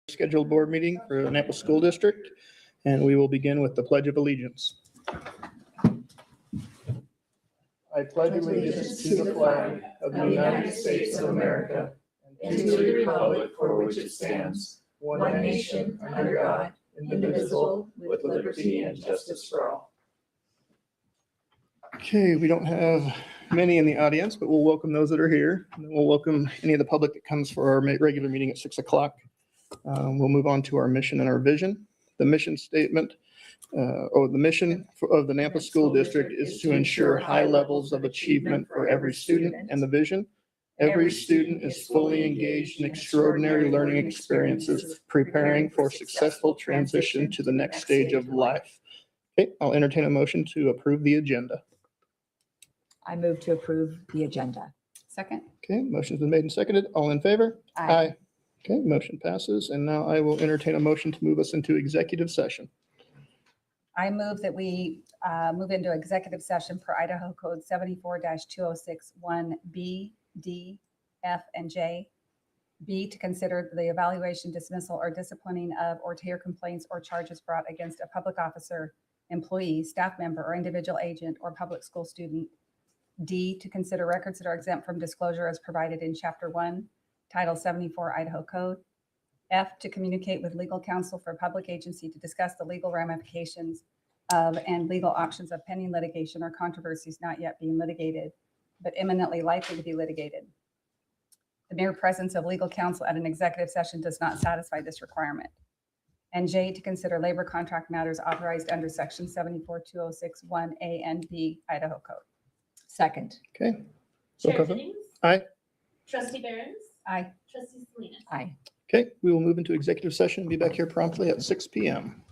scheduled board meeting for the Nampa School District, and we will begin with the Pledge of Allegiance. I pledge allegiance to the flag of the United States of America and to the republic for which it stands, one nation, under God, indivisible, with liberty and justice for all. Okay, we don't have many in the audience, but we'll welcome those that are here. And then we'll welcome any of the public that comes for our regular meeting at 6 o'clock. We'll move on to our mission and our vision. The mission statement, the mission of the Nampa School District is to ensure high levels of achievement for every student, and the vision: every student is fully engaged in extraordinary learning experiences, preparing for successful transition to the next stage of life. Okay, I'll entertain a motion to approve the agenda. I move to approve the agenda. Second. Okay, motion's been made and seconded. All in favor? Aye. Okay, motion passes. And now I will entertain a motion to move us into executive session. I move that we move into executive session per Idaho Code 74-2061B, D, F, and J. B, to consider the evaluation, dismissal, or disciplining of, or to hear complaints or charges brought against a public officer, employee, staff member, or individual agent or public school student. D, to consider records that are exempt from disclosure as provided in Chapter 1, Title 74 Idaho Code. F, to communicate with legal counsel for a public agency to discuss the legal ramifications of and legal options of pending litigation or controversies not yet being litigated, but imminently likely to be litigated. The mere presence of legal counsel at an executive session does not satisfy this requirement. And J, to consider labor contract matters authorized under Section 74-2061A and B Idaho Code. Second. Okay. Chair Roll call. Jennings. Aye. Trustee Behrens. Aye. Trustee Salinas. Aye. Okay, we will move into executive session and be back here promptly at 6 p.m.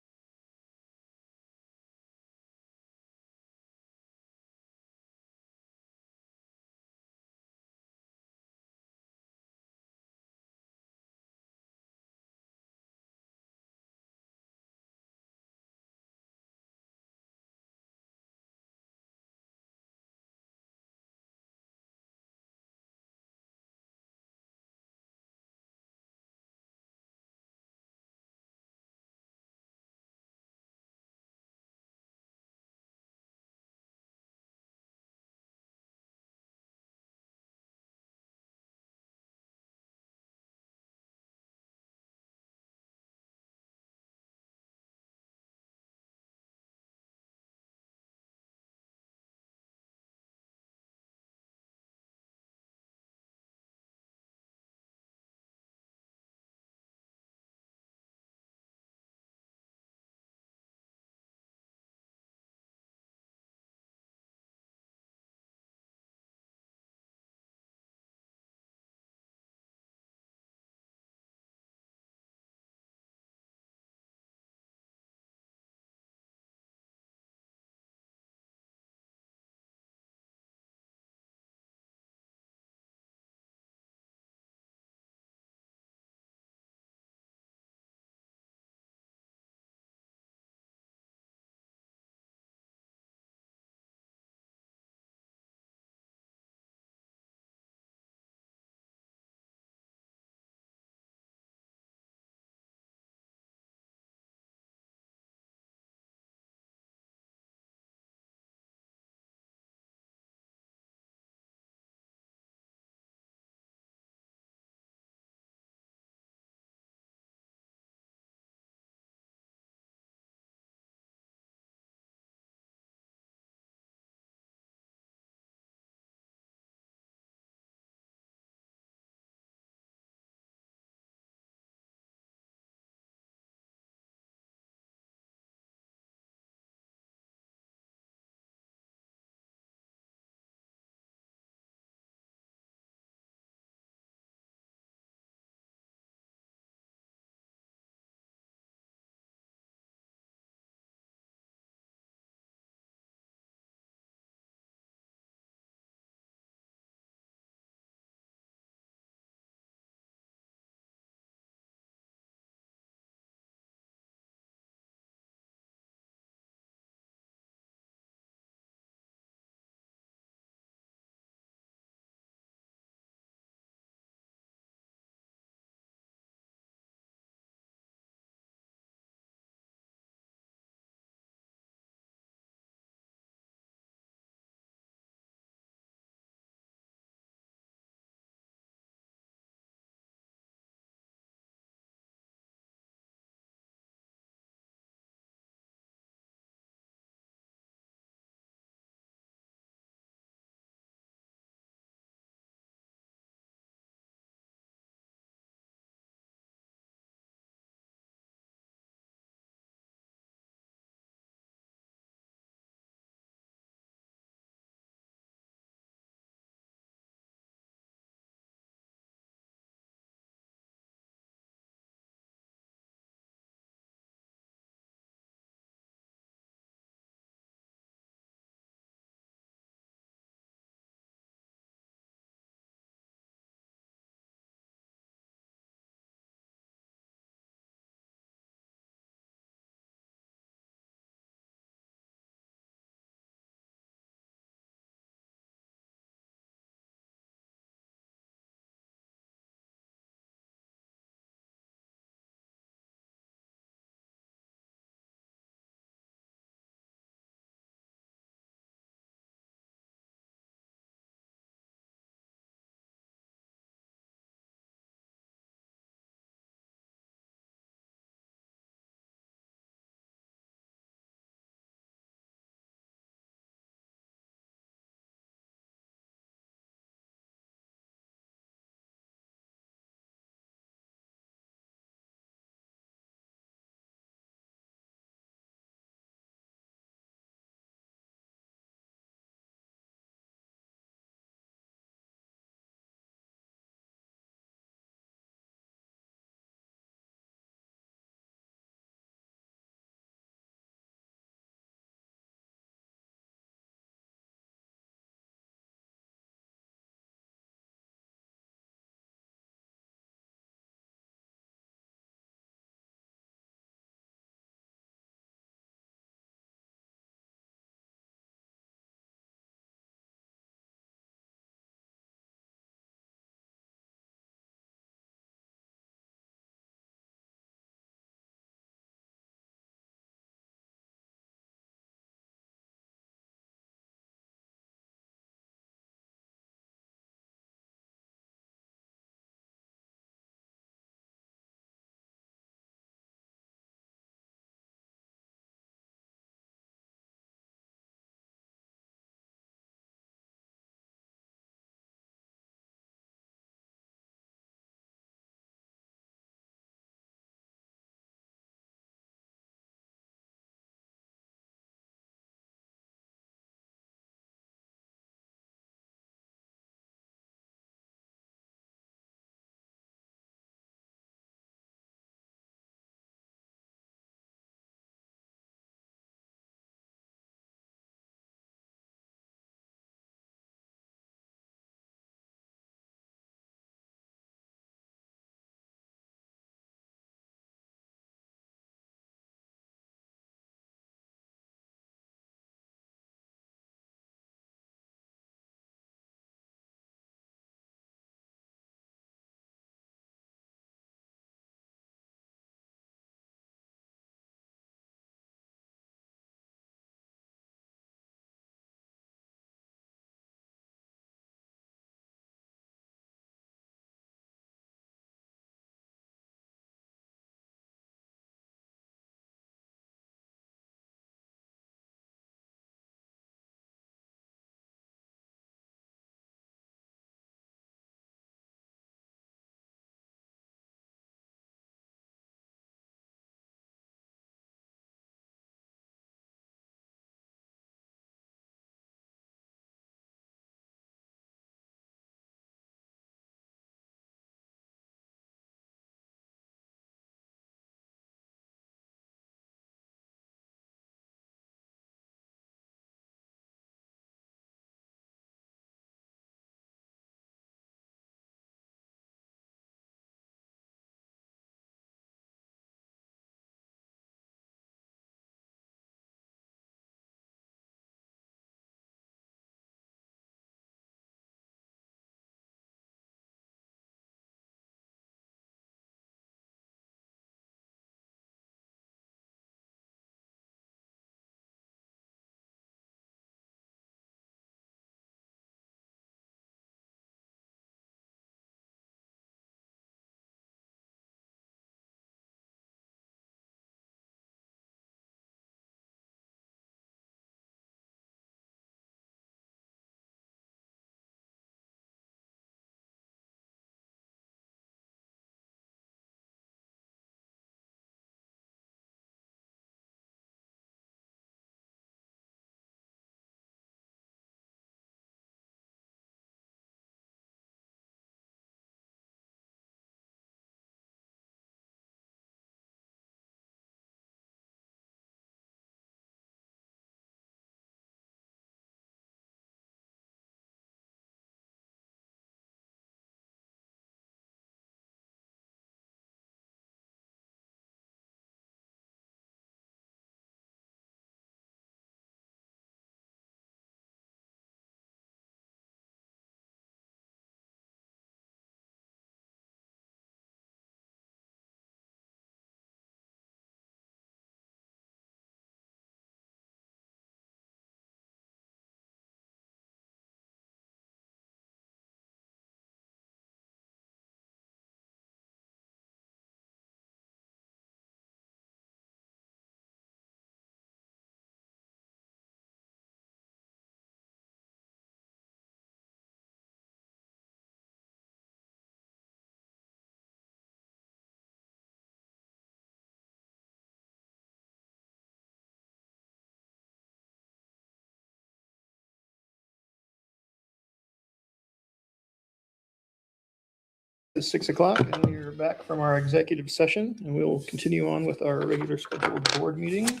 It's 6 o'clock and we are back from our executive session and we will continue on with our regular scheduled board meeting.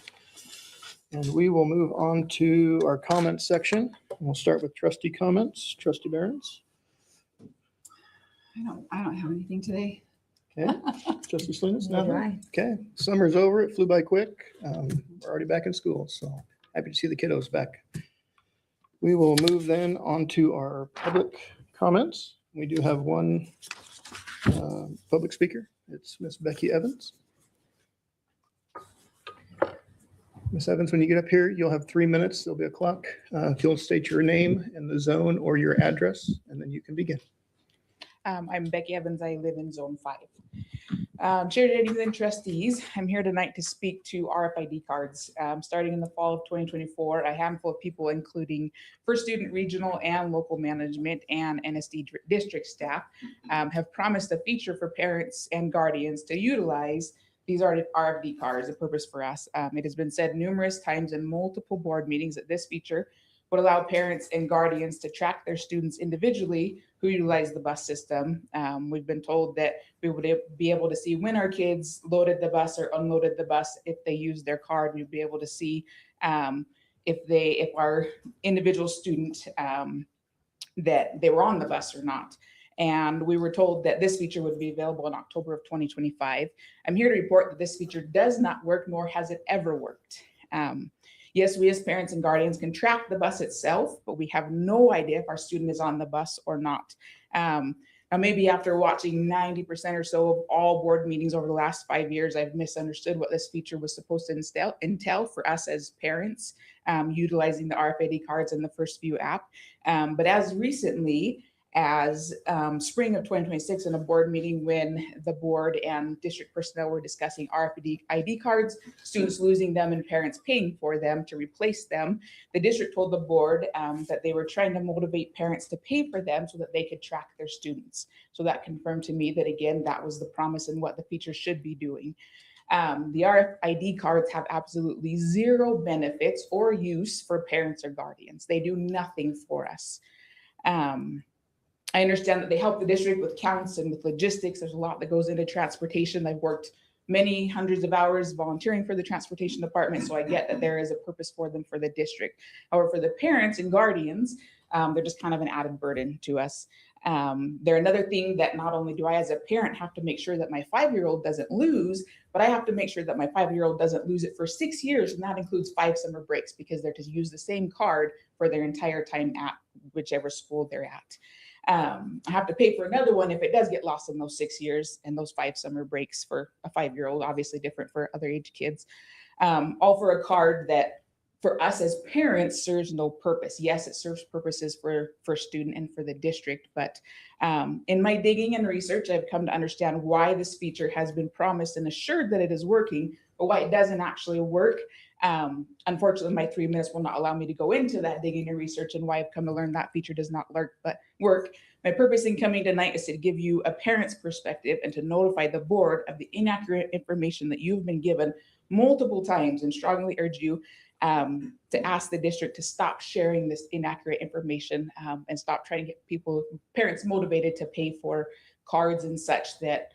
And we will move on to our comments section. We'll start with trustee comments. Trustee Behrens. I don't have anything today. Okay. Trustee Salinas. Neither do Nothing? I. Okay. Summer's over. It flew by quick. We're already back in school, so happy to see the kiddos back. We will move then on to our public comments. We do have one public speaker. It's Miss Becky Evans. Miss Evans, when you get up here, you'll have 3 minutes. There'll be a clock. If you'll state your name and the zone or your address, and then you can begin. I'm Becky Evans. I live in Zone 5. Chair Deputies and Trustees, I'm here tonight to speak to RFID cards. Starting in the fall of 2024, a handful of people, including First Student Regional and local management and NSD district staff, have promised a feature for parents and guardians to utilize these RFID cards, a purpose for us. It has been said numerous times in multiple board meetings that this feature would allow parents and guardians to track their students individually who utilize the bus system. We've been told that we would be able to see when our kids loaded the bus or unloaded the bus. If they used their card, we'd be able to see if our individual student that they were on the bus or not. And we were told that this feature would be available in October of 2025. I'm here to report that this feature does not work, nor has it ever worked. Yes, we as parents and guardians can track the bus itself, but we have no idea if our student is on the bus or not. Now, maybe after watching 90% or so of all board meetings over the last 5 years, I've misunderstood what this feature was supposed to entail for us as parents, utilizing the RFID cards in the First View app. But as recently as spring of 2026 in a board meeting when the board and district personnel were discussing RFID ID cards, students losing them and parents paying for them to replace them, the district told the board that they were trying to motivate parents to pay for them so that they could track their students. So that confirmed to me that, again, that was the promise and what the feature should be doing. The RFID cards have absolutely zero benefits or use for parents or guardians. They do nothing for us. I understand that they help the district with counts and with logistics. There's a lot that goes into transportation. I've worked many hundreds of hours volunteering for the transportation department, so I get that there is a purpose for them for the district. However, for the parents and guardians, they're just kind of an added burden to us. They're another thing that not only do I as a parent have to make sure that my 5-year-old doesn't lose, but I have to make sure that my 5-year-old doesn't lose it for 6 years, and that includes 5 summer breaks because they're to use the same card for their entire time at whichever school they're at. I have to pay for another one if it does get lost in those 6 years and those 5 summer breaks for a 5-year-old, obviously different for other age kids. All for a card that for us as parents serves no purpose. Yes, it serves purposes for student and for the district, but in my digging and research, I've come to understand why this feature has been promised and assured that it is working, but why it doesn't actually work. Unfortunately, my 3 minutes will not allow me to go into that digging and research and why I've come to learn that feature does not work. My purpose in coming tonight is to give you a parent's perspective and to notify the board of the inaccurate information that you've been given multiple times, and strongly urge you to ask the district to stop sharing this inaccurate information and stop trying to get parents motivated to pay for cards and such that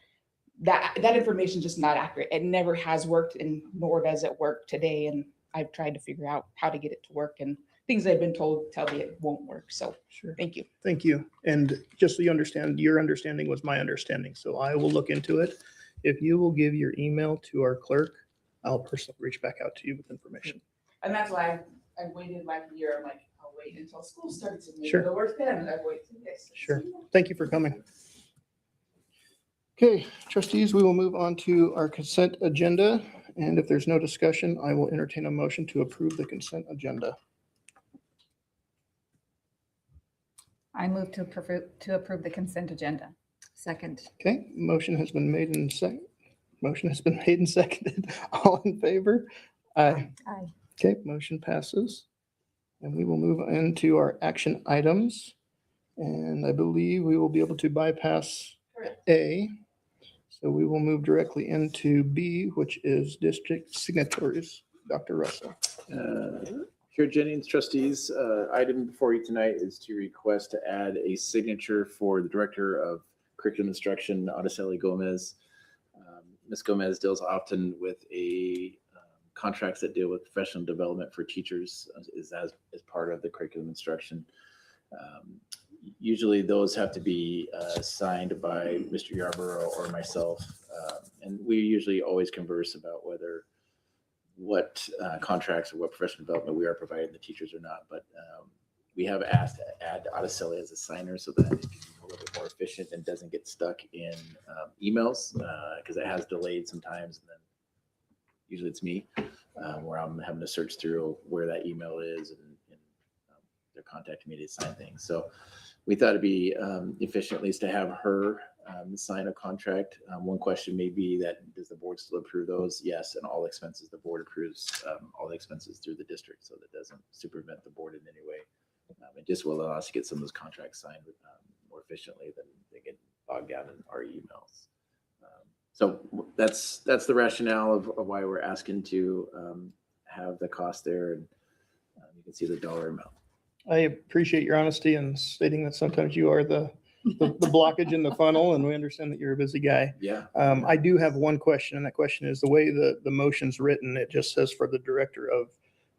information is just not accurate. It never has worked, and nor does it work today. And I've tried to figure out how to get it to work, and things I've been told tell me it won't work. So Sure. thank you. Thank you. And just so you understand, your understanding was my understanding. So I will look into it. If you will give your email to our clerk, I'll personally reach back out to you with information. And that's why I waited like a year. I'm like, I'll wait until school starts and maybe Sure. it'll work then. I've waited till this. Sure. Thank you for coming. Okay, trustees, we will move on to our consent agenda. And if there's no discussion, I will entertain a motion to approve the consent agenda. I move to approve the consent agenda. Second. Okay, motion has been made and seconded. All in favor? Aye. Aye. Okay, motion passes. And we will move into our action items. And I believe we will be able to bypass A. So we will move directly into B, which is district signatories. Dr. Russell. Chair Jennings, trustees, item before you tonight is to request to add a signature for the Director of curriculum instruction, Araceli Gomez. Ms. Gomez deals often with contracts that deal with professional development for teachers as part of the curriculum instruction. Usually those have to be signed by Mr. Yarborough or myself. And we usually always converse about what contracts or what professional development we are providing the teachers or not. But we have asked to add Araceli as a signer so that it can be a little bit more efficient and doesn't get stuck in emails because it has delayed sometimes. And then usually it's me where I'm having to search through where that email is and they're contacting me to sign things. So we thought it'd be efficient at least to have her sign a contract. One question may be that does the board still approve those? Yes, and all expenses, the board approves all the expenses through the district, so that doesn't supervent the board in any way. It just will allow us to get some of those contracts signed more efficiently than they get bogged down in our emails. So that's the rationale of why we're asking to have the cost there, and you can see the dollar amount. I appreciate your honesty in stating that sometimes you are the blockage in the funnel, and we understand that you're a busy guy. Yeah. I do have one question, and that question is the way the motion's written, it just says for the director of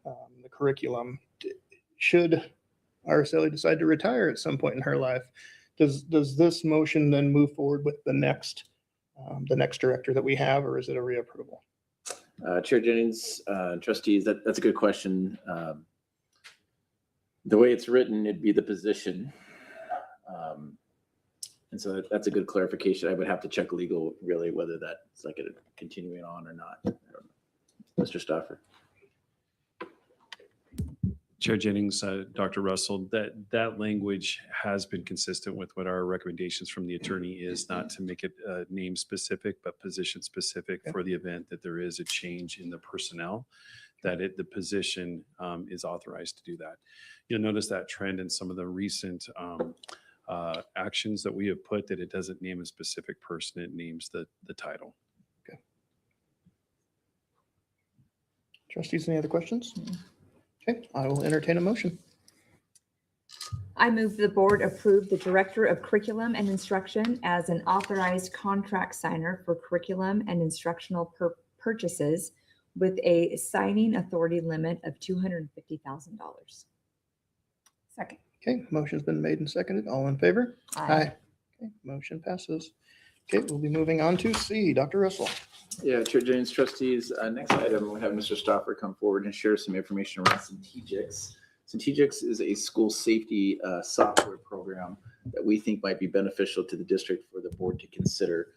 the curriculum. Should Araceli decide to retire at some point in her life, does this motion then move forward with the next director that we have, or is it a reapproval? Chair Jennings, trustees, that's a good question. The way it's written, it'd be the position. And so that's a good clarification. I would have to check legal, really, whether that's like a continuing on or not. I don't know. Mr. Stauffer. Chair Jennings, Dr. Russell, that language has been consistent with what our recommendations from the attorney is, not to make it name specific, but position specific for the event that there is a change in the personnel, that the position is authorized to do that. You'll notice that trend in some of the recent actions that we have put, that it doesn't name a specific person, it names the title. Okay. Trustees, any other questions? Okay, I will entertain a motion. I move the board approve the Director of Curriculum and Instruction as an authorized contract signer for curriculum and instructional purchases with a signing authority limit of $250,000. Second. Okay, motion's been made and seconded. All in favor? Okay, motion passes. Okay, we'll be moving on to C. Dr. Russell. Yeah, Chair Jennings, trustees, next item, we'll have Mr. Stauffer come forward and share some information around Centegix. Centegix is a school safety software program that we think might be beneficial to the district for the board to consider.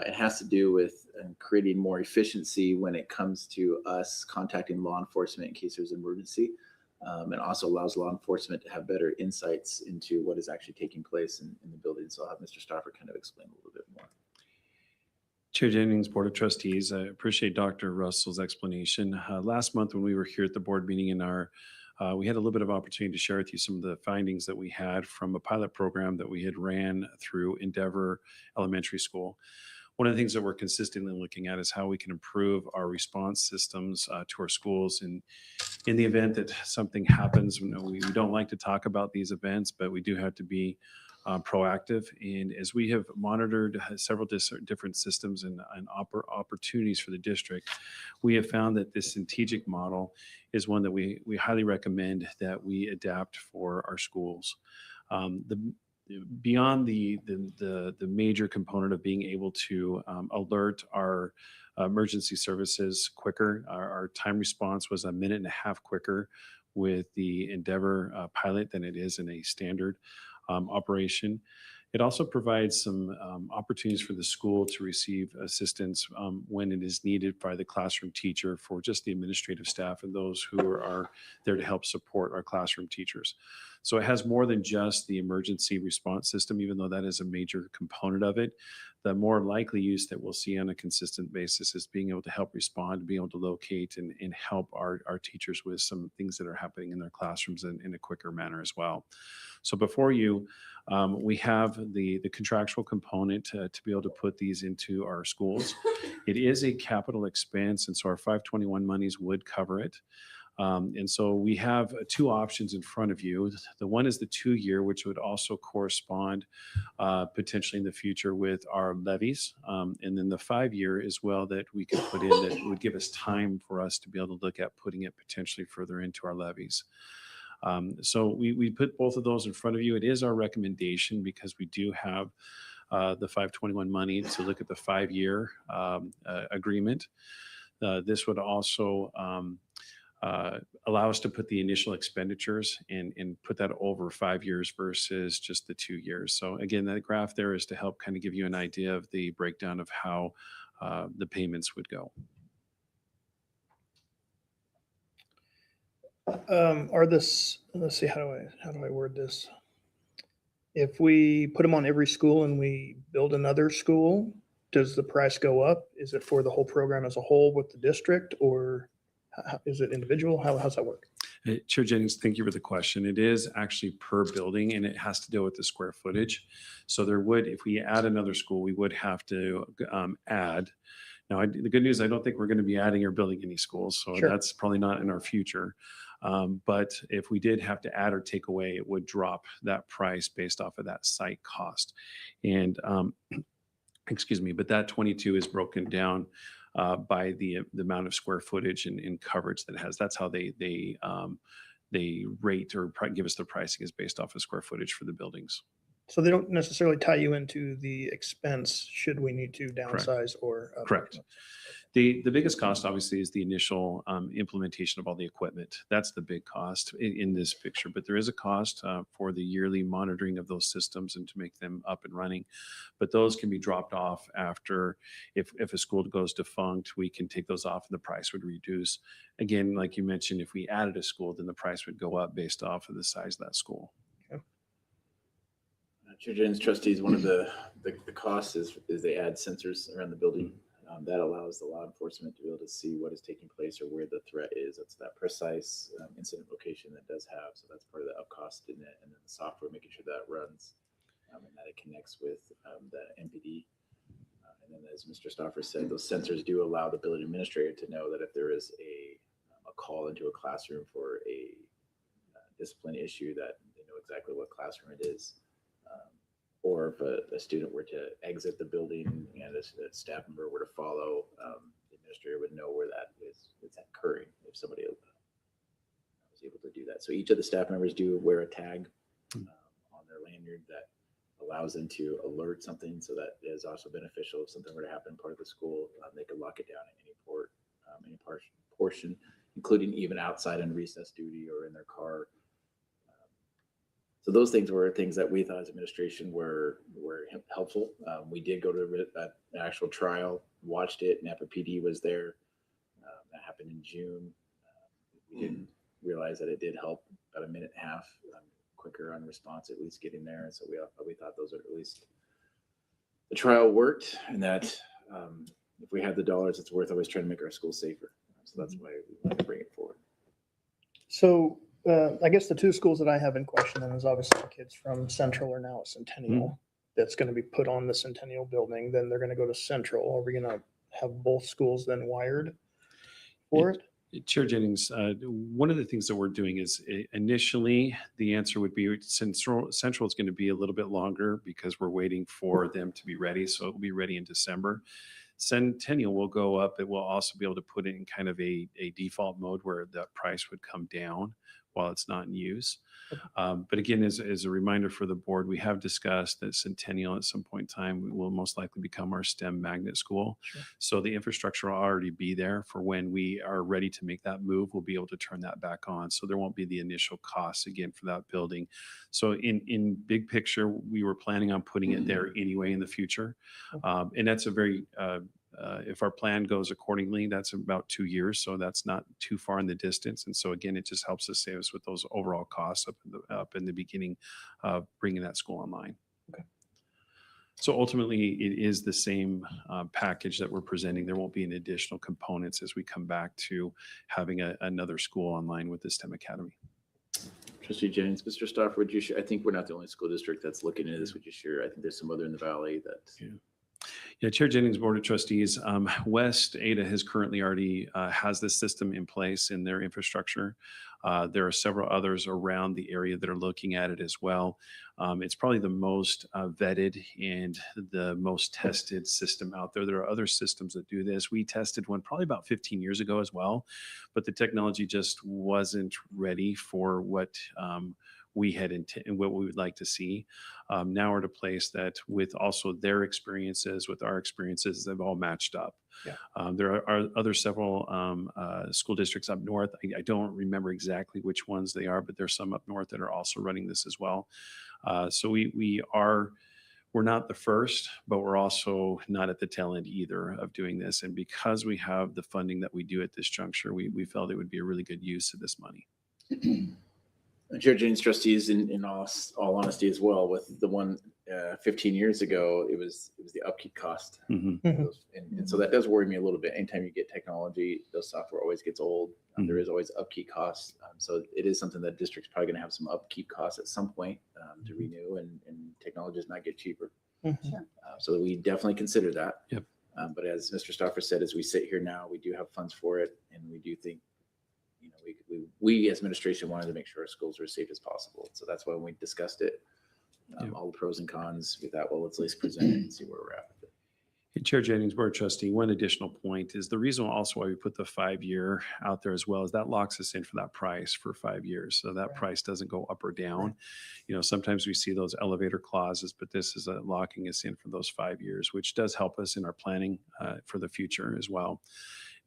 It has to do with creating more efficiency when it comes to us contacting law enforcement in case there's an emergency. And also allows law enforcement to have better insights into what is actually taking place in the building. So I'll have Mr. Stauffer kind of explain a little bit more. Chair Jennings, Board of Trustees, I appreciate Dr. Russell's explanation. Last month when we were here at the board meeting we had a little bit of opportunity to share with you some of the findings that we had from a pilot program that we had ran through Endeavor Elementary School. One of the things that we're consistently looking at is how we can improve our response systems to our schools. And in the event that something happens, we don't like to talk about these events, but we do have to be proactive. And as we have monitored several different systems and opportunities for the district, we have found that this strategic model is one that we highly recommend that we adapt for our schools. Beyond the major component of being able to alert our emergency services quicker, our time response was 1.5 minutes quicker with the Endeavor pilot than it is in a standard operation. It also provides some opportunities for the school to receive assistance when it is needed by the classroom teacher for just the administrative staff and those who are there to help support our classroom teachers. So it has more than just the emergency response system, even though that is a major component of it. The more likely use that we'll see on a consistent basis is being able to help respond, being able to locate and help our teachers with some things that are happening in their classrooms in a quicker manner as well. So before you, we have the contractual component to be able to put these into our schools. It is a capital expense, and so our 521 monies would cover it. And so we have two options in front of you. The one is the 2-year, which would also correspond potentially in the future with our levies. And then the 5-year as well that we could put in that would give us time for us to be able to look at putting it potentially further into our levies. So we put both of those in front of you. It is our recommendation because we do have the 521 money to look at the 5-year agreement. This would also allow us to put the initial expenditures and put that over 5 years versus just the 2 years. So again, that graph there is to help kind of give you an idea of the breakdown of how the payments would go. Let's see, how do I word this? If we put them on every school and we build another school, does the price go up? Is it for the whole program as a whole with the district, or is it individual? How's that work? Chair Jennings, thank you for the question. It is actually per building and it has to deal with the square footage. So there would, if we add another school, we would have to add. Now, the good news, I don't think we're going to be adding or building any schools. So Sure. that's probably not in our future. But if we did have to add or take away, it would drop that price based off of that site cost. And excuse me, but that 22 is broken down by the amount of square footage and coverage that it has. That's how they rate or give us the pricing is based off of square footage for the buildings. So they don't necessarily tie you into the expense should we need to downsize or Correct. The biggest cost obviously is the initial implementation of all the equipment. That's the big cost in this picture, but there is a cost for the yearly monitoring of those systems and to make them up and running. But those can be dropped off after, if a school goes defunct, we can take those off and the price would reduce. Again, like you mentioned, if we added a school, then the price would go up based off of the size of that school. Chair Jennings, trustees, one of the costs is they add sensors around the building. That allows the law enforcement to be able to see what is taking place or where the threat is. It's that precise incident location that does have. So that's part of the up cost in it. And then the software, making sure that runs and that it connects with the MPD. And then as Mr. Stauffer said, those sensors do allow the building administrator to know that if there is a call into a classroom for a discipline issue, that they know exactly what classroom it is. Or if a student were to exit the building and a staff member were to follow, the administrator would know where that is occurring if somebody was able to do that. So each of the staff members do wear a tag on their lanyard that allows them to alert something. So that is also beneficial if something were to happen in part of the school. They could lock it down at any portion, including even outside on recess duty or in their car. So those things were things that we thought as administration were helpful. We did go to an actual trial, watched it. Napa PD was there. That happened in June. We didn't realize that it did help about a minute and a half quicker on response, at least getting there. And so we thought those are at least the trial worked, and that if we had the dollars, it's worth always trying to make our schools safer. So that's why we wanted to bring it forward. So I guess the two schools that I have in question then is obviously the kids from Central are now at Centennial. That's going to be put on the Centennial building. Then they're going to go to Central. Are we going to have both schools then wired for it? Chair Jennings, one of the things that we're doing is initially the answer would be Central is going to be a little bit longer because we're waiting for them to be ready. So it will be ready in December. Centennial will go up. It will also be able to put it in kind of a default mode where the price would come down while it's not in use. But again, as a reminder for the board, we have discussed that Centennial at some point in time will most likely become our STEM magnet school. Sure. So the infrastructure will already be there for when we are ready to make that move. We'll be able to turn that back on. So there won't be the initial costs again for that building. So in big picture, we were planning on putting it there anyway in the future. And that's a very, if our plan goes accordingly, that's about 2 years. So that's not too far in the distance. And so again, it just helps us save us with those overall costs up in the beginning of bringing that school online. Okay. So ultimately, it is the same package that we're presenting. There won't be any additional components as we come back to having another school online with the STEM Academy. Trustee Jennings, Mr. Stauffer, would you share? I think we're not the only school district that's looking into this. Would you share? I think there's some other in the valley that. Yeah, Chair Jennings, Board of Trustees, West Ada has currently already has this system in place in their infrastructure. There are several others around the area that are looking at it as well. It's probably the most vetted and the most tested system out there. There are other systems that do this. We tested one probably about 15 years ago as well, but the technology just wasn't ready for what we had and what we would like to see. Now we're at a place that with also their experiences, with our experiences, they've all matched up. Yeah. There are other several school districts up north. I don't remember exactly which ones they are, but there's some up north that are also running this as well. So we're not the first, but we're also not at the tail end either of doing this. And because we have the funding that we do at this juncture, we felt it would be a really good use of this money. Chair Jennings, trustees, in all honesty as well, with the one 15 years ago, it was the upkeep cost. Mhm. And so that does worry me a little bit. Anytime you get technology, those software always gets old. There is always upkeep costs. So it is something that district's probably going to have some upkeep costs at some point to renew, and technology does not get cheaper. Sure. So we definitely consider that. Yep. But as Mr. Stauffer said, as we sit here now, we do have funds for it, and we do think, we as administration wanted to make sure our schools are as safe as possible. So that's why when we discussed it, all the pros and cons, we thought, well, let's at least present it and see where we're at with it. Hey, Chair Jennings, Board Trustee, one additional point is the reason also why we put the 5-year out there as well is that locks us in for that price for 5 years. So that price doesn't go up or down. Sometimes we see those elevator clauses, but this is locking us in for those 5 years, which does help us in our planning for the future as well.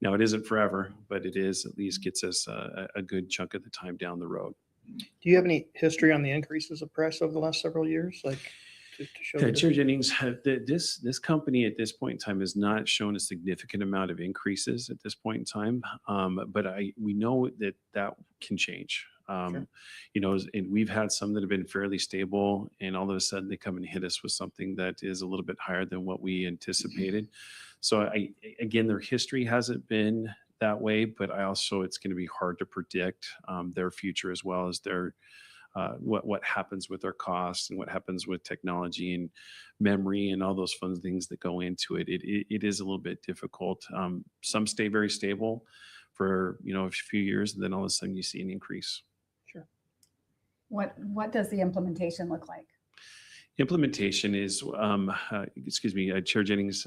Now, it isn't forever, but it is at least gets us a good chunk of the time down the road. Do you have any history on the increases of price over the last several years? Like to show Yeah, Chair Jennings, this company at this point in time has not shown a significant amount of increases at this point in time, but we know that can change. Sure. And we've had some that have been fairly stable, and all of a sudden they come and hit us with something that is a little bit higher than what we anticipated. So again, their history hasn't been that way, but it's going to be hard to predict their future as well as their what happens with their costs and what happens with technology and memory and all those fun things that go into it. It is a little bit difficult. Some stay very stable for a few years, and then all of a sudden you see an increase. Sure. What does the implementation look like? Implementation is, Chair Jennings,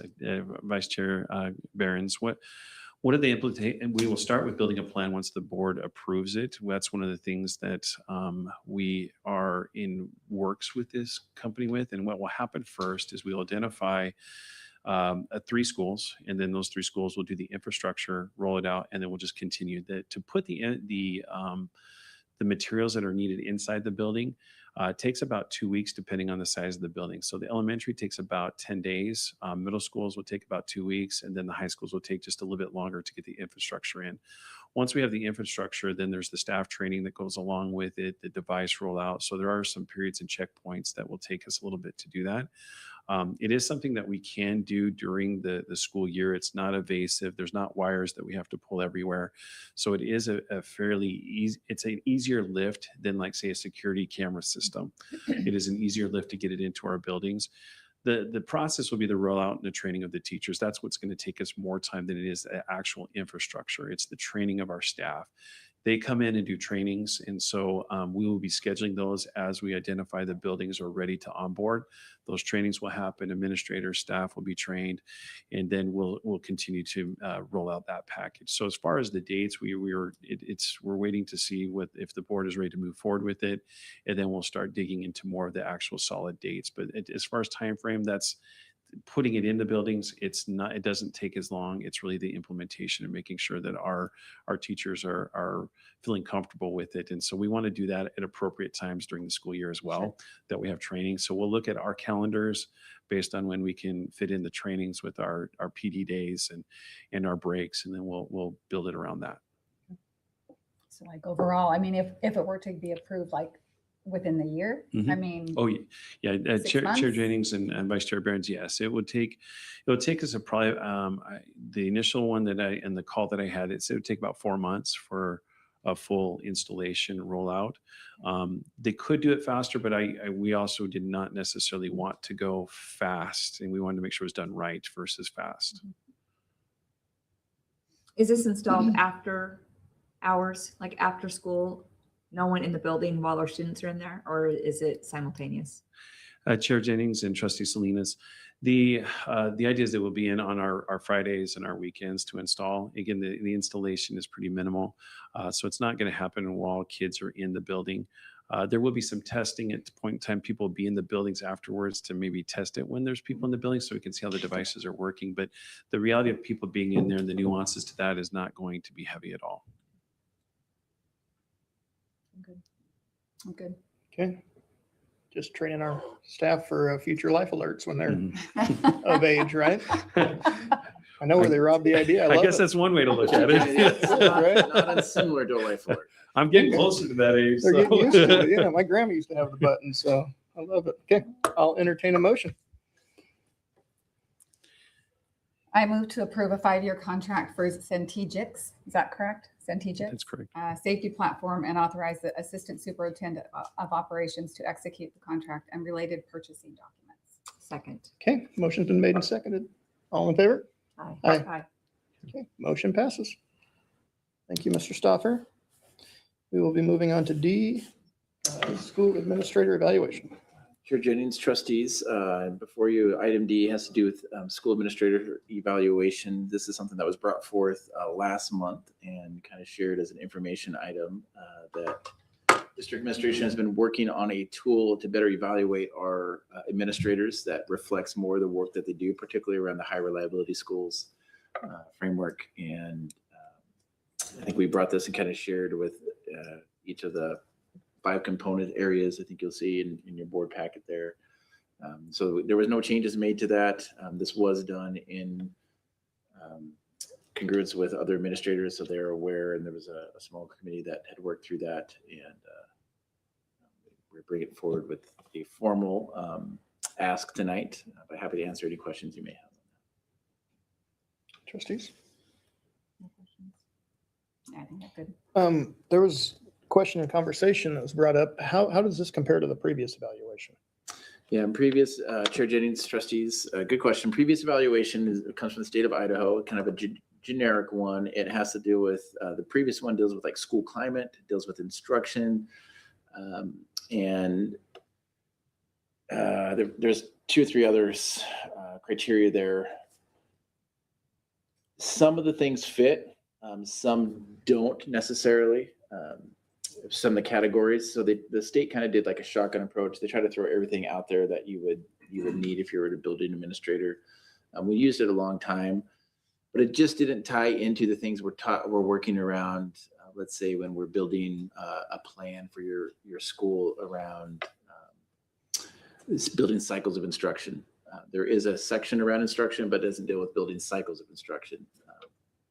Vice Chair Behrens, what are they implement? And we will start with building a plan once the board approves it. That's one of the things that we are in works with this company with. And what will happen first is we'll identify 3 schools, and then those 3 schools will do the infrastructure, roll it out, and then we'll just continue to put the materials that are needed inside the building. Takes about 2 weeks depending on the size of the building. So the elementary takes about 10 days. Middle schools will take about 2 weeks, and then the high schools will take just a little bit longer to get the infrastructure in. Once we have the infrastructure, then there's the staff training that goes along with it, the device rollout. So there are some periods and checkpoints that will take us a little bit to do that. It is something that we can do during the school year. It's not evasive. There's not wires that we have to pull everywhere. So it is a fairly easy, it's an easier lift than like say a security camera system. It is an easier lift to get it into our buildings. The process will be the rollout and the training of the teachers. That's what's going to take us more time than it is the actual infrastructure. It's the training of our staff. They come in and do trainings, and so we will be scheduling those as we identify the buildings are ready to onboard. Those trainings will happen. Administrators, staff will be trained, and then we'll continue to roll out that package. So as far as the dates, we're waiting to see if the board is ready to move forward with it, and then we'll start digging into more of the actual solid dates. But as far as time frame, that's putting it in the buildings. It doesn't take as long. It's really the implementation and making sure that our teachers are feeling comfortable with it. And so we want to do that at appropriate times during the school year as well, sure, that we have training. So we'll look at our calendars based on when we can fit in the trainings with our PD days and our breaks, and then we'll build it around that. So like overall, I mean, if it were to be approved, like within the year, I mean, oh yeah, Chair months? Jennings and Vice Chair Behrens, yes, it would take us probably the initial one and the call that I had, it would take about 4 months for a full installation rollout. They could do it faster, but we also did not necessarily want to go fast, and we wanted to make sure it was done right versus fast. Is this installed after hours, like after school? No one in the building while our students are in there, or is it simultaneous? Chair Jennings and Trustee Salinas, the idea is that we'll be in on our Fridays and our weekends to install. Again, the installation is pretty minimal, so it's not going to happen while kids are in the building. There will be some testing at the point in time. People will be in the buildings afterwards to maybe test it when there's people in the building so we can see how the devices are working. But the reality of people being in there and the nuances to that is not going to be heavy at all. I'm good. Okay. Just training our staff for future life alerts when they're Mhm. of age, right? I know where they robbed the idea. I I love guess it. that's one way to look at It's it. not unsimilar to a life alert. I'm getting closer to that age. They're getting so. used to it. Yeah, my grandma used to have the button, so I love it. Okay, I'll entertain a motion. I move to approve a 5-year contract for Centegix. Is that correct? Centegix? That's correct. Safety platform, and authorize the Assistant Superintendent of Operations to execute the contract and related purchasing documents. Second. Okay, motion's been made and seconded. All in favor? Aye. Aye. Okay, motion passes. Thank you, Mr. Stoffer. We will be moving on to D, school administrator evaluation. Chair Jennings, trustees, before you, item D has to do with school administrator evaluation. This is something that was brought forth last month and kind of shared as an information item that district administration has been working on a tool to better evaluate our administrators that reflects more of the work that they do, particularly around the high reliability schools framework. And I think we brought this and kind of shared with each of the 5 component areas I think you'll see in your board packet there. So there was no changes made to that. This was done in congruence with other administrators, so they're aware, and there was a small committee that had worked through that, and we're bringing it forward with a formal ask tonight, but happy to answer any questions you may have. Trustees? No questions? I think that's good. There was a question and conversation that was brought up. How does this compare to the previous evaluation? Yeah, in previous, Chair Jennings, trustees, good question. Previous evaluation comes from the state of Idaho, kind of a generic one. It has to do with, the previous one deals with like school climate, deals with instruction. And there's 2 or 3 others criteria there. Some of the things fit, some don't necessarily. Some of the categories. So the state kind of did like a shotgun approach. They try to throw everything out there that you would need if you were to build an administrator. We used it a long time, but it just didn't tie into the things we're working around. Let's say when we're building a plan for your school around building cycles of instruction. There is a section around instruction, but it doesn't deal with building cycles of instruction.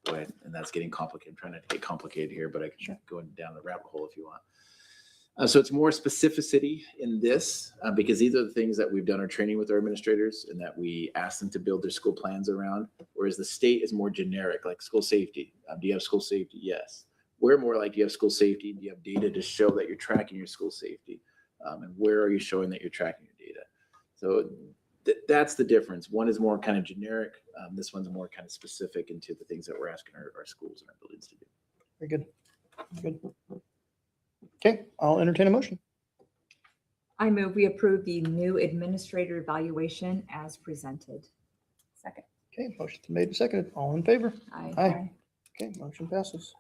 And that's getting complicated. I'm trying not to get complicated here, but I can go down the rabbit hole if you want. So it's more specificity in this because these are the things that we've done our training with our administrators and that we ask them to build their school plans around. Whereas the state is more generic, like school safety. Do you have school safety? Yes. We're more like, do you have school safety? Do you have data to show that you're tracking your school safety? And where are you showing that you're tracking your data? So that's the difference. One is more kind of generic. This one's more kind of specific into the things that we're asking our schools and our buildings to do. Very good. Good. Okay, I'll entertain a motion. I move we approve the new administrator evaluation as presented. Second. Okay, motion's been made and seconded. All in favor? Aye. Aye. Okay, motion passes.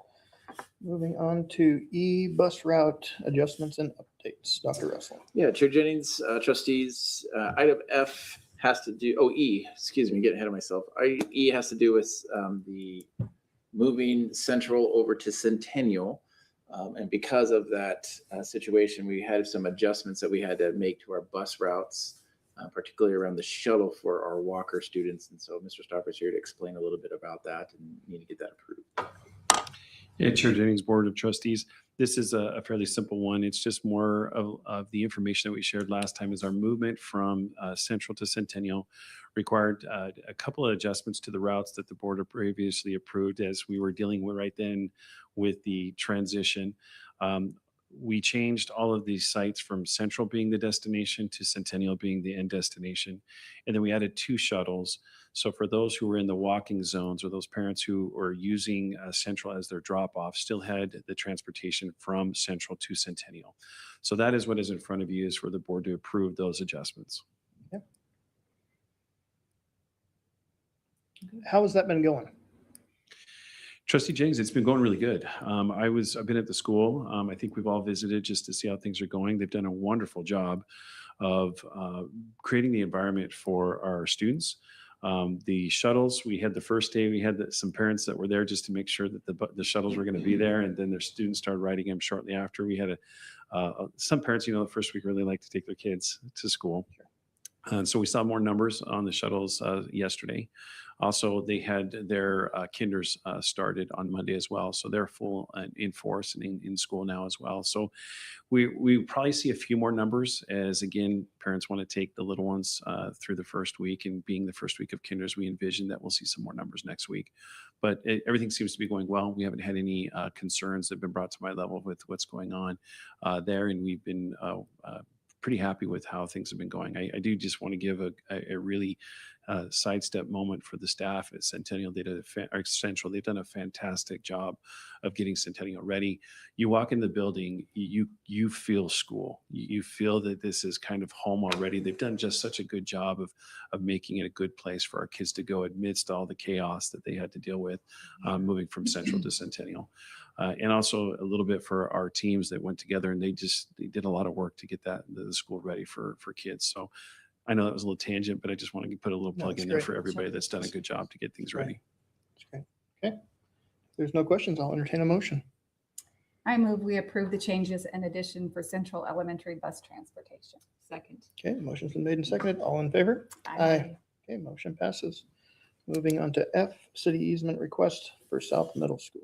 Moving on to E, bus route adjustments and updates. Dr. Russell. Yeah, Chair Jennings, trustees, item F has to do, E, excuse me, getting ahead of myself. E has to do with the moving Central over to Centennial. And because of that situation, we had some adjustments that we had to make to our bus routes, particularly around the shuttle for our Walker students. And so Mr. Stoffer's here to explain a little bit about that and need to get that approved. Yeah, Chair Jennings, Board of Trustees. This is a fairly simple one. It's just more of the information that we shared last time is our movement from Central to Centennial required a couple of adjustments to the routes that the board had previously approved as we were dealing with right then with the transition. We changed all of these sites from Central being the destination to Centennial being the end destination. And then we added 2 shuttles. So for those who were in the walking zones or those parents who were using Central as their drop off, still had the transportation from Central to Centennial. So that is what is in front of you, is for the board to approve those adjustments. How has that been going? Trustee Jennings, it's been going really good. I've been at the school. I think we've all visited just to see how things are going. They've done a wonderful job of creating the environment for our students. The shuttles, we had the first day, we had some parents that were there just to make sure that the shuttles were going to be there, and then their students started riding them shortly after. We had some parents, the first week really like to take their kids to school. And so we saw more numbers on the shuttles yesterday. Also, they had their kinders started on Monday as well. So they're full in force and in school now as well. So we probably see a few more numbers as, again, parents want to take the little ones through the first week. And being the first week of kinders, we envision that we'll see some more numbers next week. But everything seems to be going well. We haven't had any concerns that have been brought to my level with what's going on there. And we've been pretty happy with how things have been going. I do just want to give a really sidestep moment for the staff at Centennial. Central. They've done a fantastic job of getting Centennial ready. You walk in the building, you feel school. You feel that this is kind of home already. They've done just such a good job of making it a good place for our kids to go amidst all the chaos that they had to deal with moving from Central to Centennial. And also a little bit for our teams that went together, and they did a lot of work to get the school ready for kids. So I know that was a little tangent, but I just want to put a little plug in there for everybody that's done a good job to get things ready. That's great. Okay. If there's no questions, I'll entertain a motion. I move we approve the changes and addition for Central Elementary bus transportation. Second. Okay, motion's been made and seconded. All in favor? Aye. Okay, motion passes. Moving on to F, city easement request for South Middle School.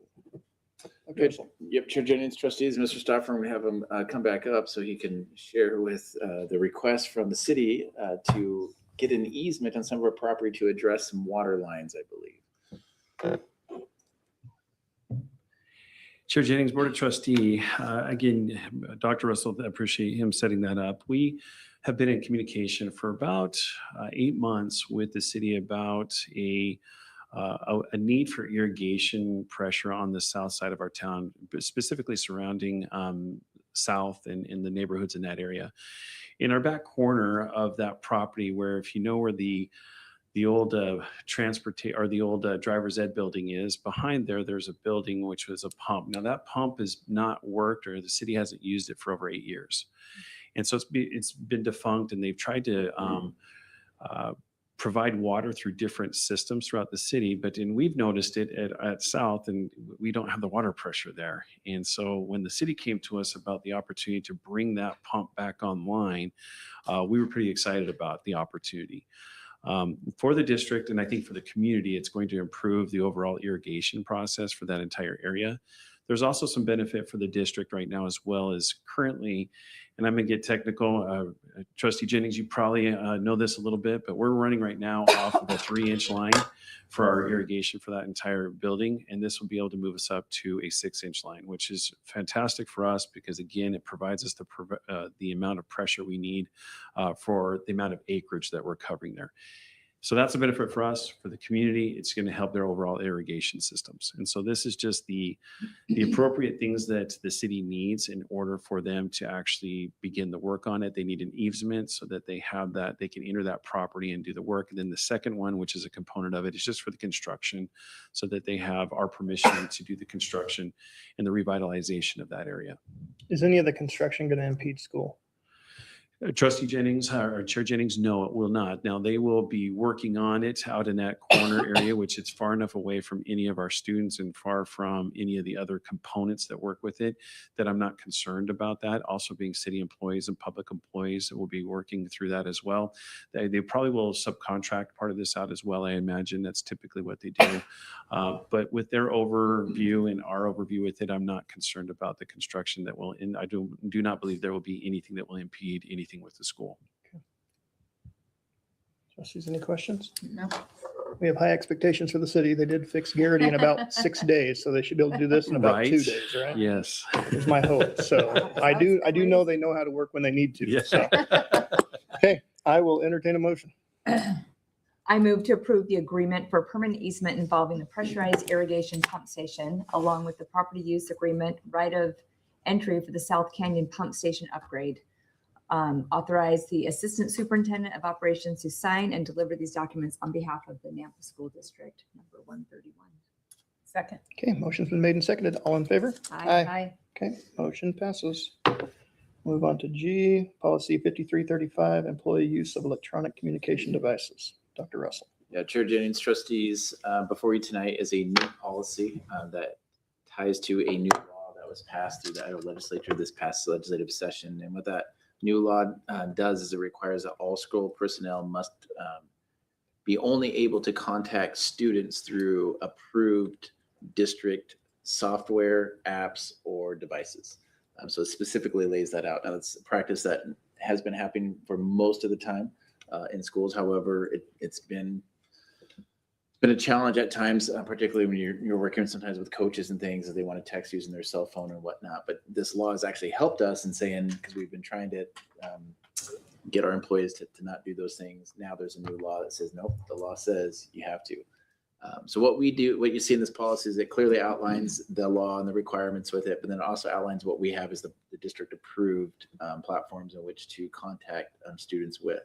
Okay, Good. Yep, Chair Jennings, trustees, Mr. Stoffer, I'm going to have him come back up so he can share with the request from the city to get an easement on some of our property to address some water lines, I believe. Chair Jennings, Board of Trustee, again, Dr. Russell, I appreciate him setting that up. We have been in communication for about 8 months with the city about a need for irrigation pressure on the south side of our town, but specifically surrounding south and in the neighborhoods in that area. In our back corner of that property, where if you know where the old driver's ed building is, behind there's a building which was a pump. Now that pump has not worked, or the city hasn't used it for over 8 years. And so it's been defunct, and they've tried to provide water through different systems throughout the city, but we've noticed it at South, and we don't have the water pressure there. And so when the city came to us about the opportunity to bring that pump back online, we were pretty excited about the opportunity. For the district, and I think for the community, it's going to improve the overall irrigation process for that entire area. There's also some benefit for the district right now, as well as currently, and I'm going to get technical. Trustee Jennings, you probably know this a little bit, but we're running right now off of a 3-inch line for our irrigation for that entire building. And this will be able to move us up to a 6-inch line, which is fantastic for us because, again, it provides us the amount of pressure we need for the amount of acreage that we're covering there. So that's a benefit for us, for the community. It's going to help their overall irrigation systems. And so this is just the appropriate things that the city needs in order for them to actually begin the work on it. They need an easement so that they have that, they can enter that property and do the work. And then the second one, which is a component of it, is just for the construction so that they have our permission to do the construction and the revitalization of that area. Is any of the construction going to impede school? Trustee Jennings, or Chair Jennings, no, it will not. Now, they will be working on it out in that corner area, which is far enough away from any of our students and far from any of the other components that work with it, that I'm not concerned about that. Also being city employees and public employees that will be working through that as well. They probably will subcontract part of this out as well. I imagine that's typically what they do. But with their overview and our overview with it, I'm not concerned about the construction that will, and I do not believe there will be anything that will impede anything with the school. Trustees, any questions? No. We have high expectations for the city. They did fix Garrity in about 6 days, so they should be able to do this in about 2 Right. days, right? Yes. Is my hope. So I do know they know how to work when they need to. Yeah. So, okay, I will entertain a motion. I move to approve the agreement for permanent easement involving the pressurized irrigation pump station, along with the property use agreement, right of entry for the South Canyon Pump Station upgrade. Authorize the Assistant Superintendent of Operations to sign and deliver these documents on behalf of the Nampa School District, number 131. Second. Okay, motion's been made and seconded. All in favor? Aye. Okay, motion passes. Move on to G, policy 5335, employee use of electronic communication devices. Dr. Russell. Yeah, Chair Jennings, trustees, before you tonight is a new policy that ties to a new law that was passed through the Idaho legislature this past legislative session. And what that new law does is it requires that all school personnel must be only able to contact students through approved district software, apps, or devices. So it specifically lays that out. Now, it's a practice that has been happening for most of the time in schools. However, it's been a challenge at times, particularly when you're working sometimes with coaches and things that they want to text using their cell phone and whatnot. But this law has actually helped us in saying, because we've been trying to get our employees to not do those things. Now there's a new law that says, nope, the law says you have to. So what you see in this policy is it clearly outlines the law and the requirements with it, but then it also outlines what we have as the district approved platforms in which to contact students with.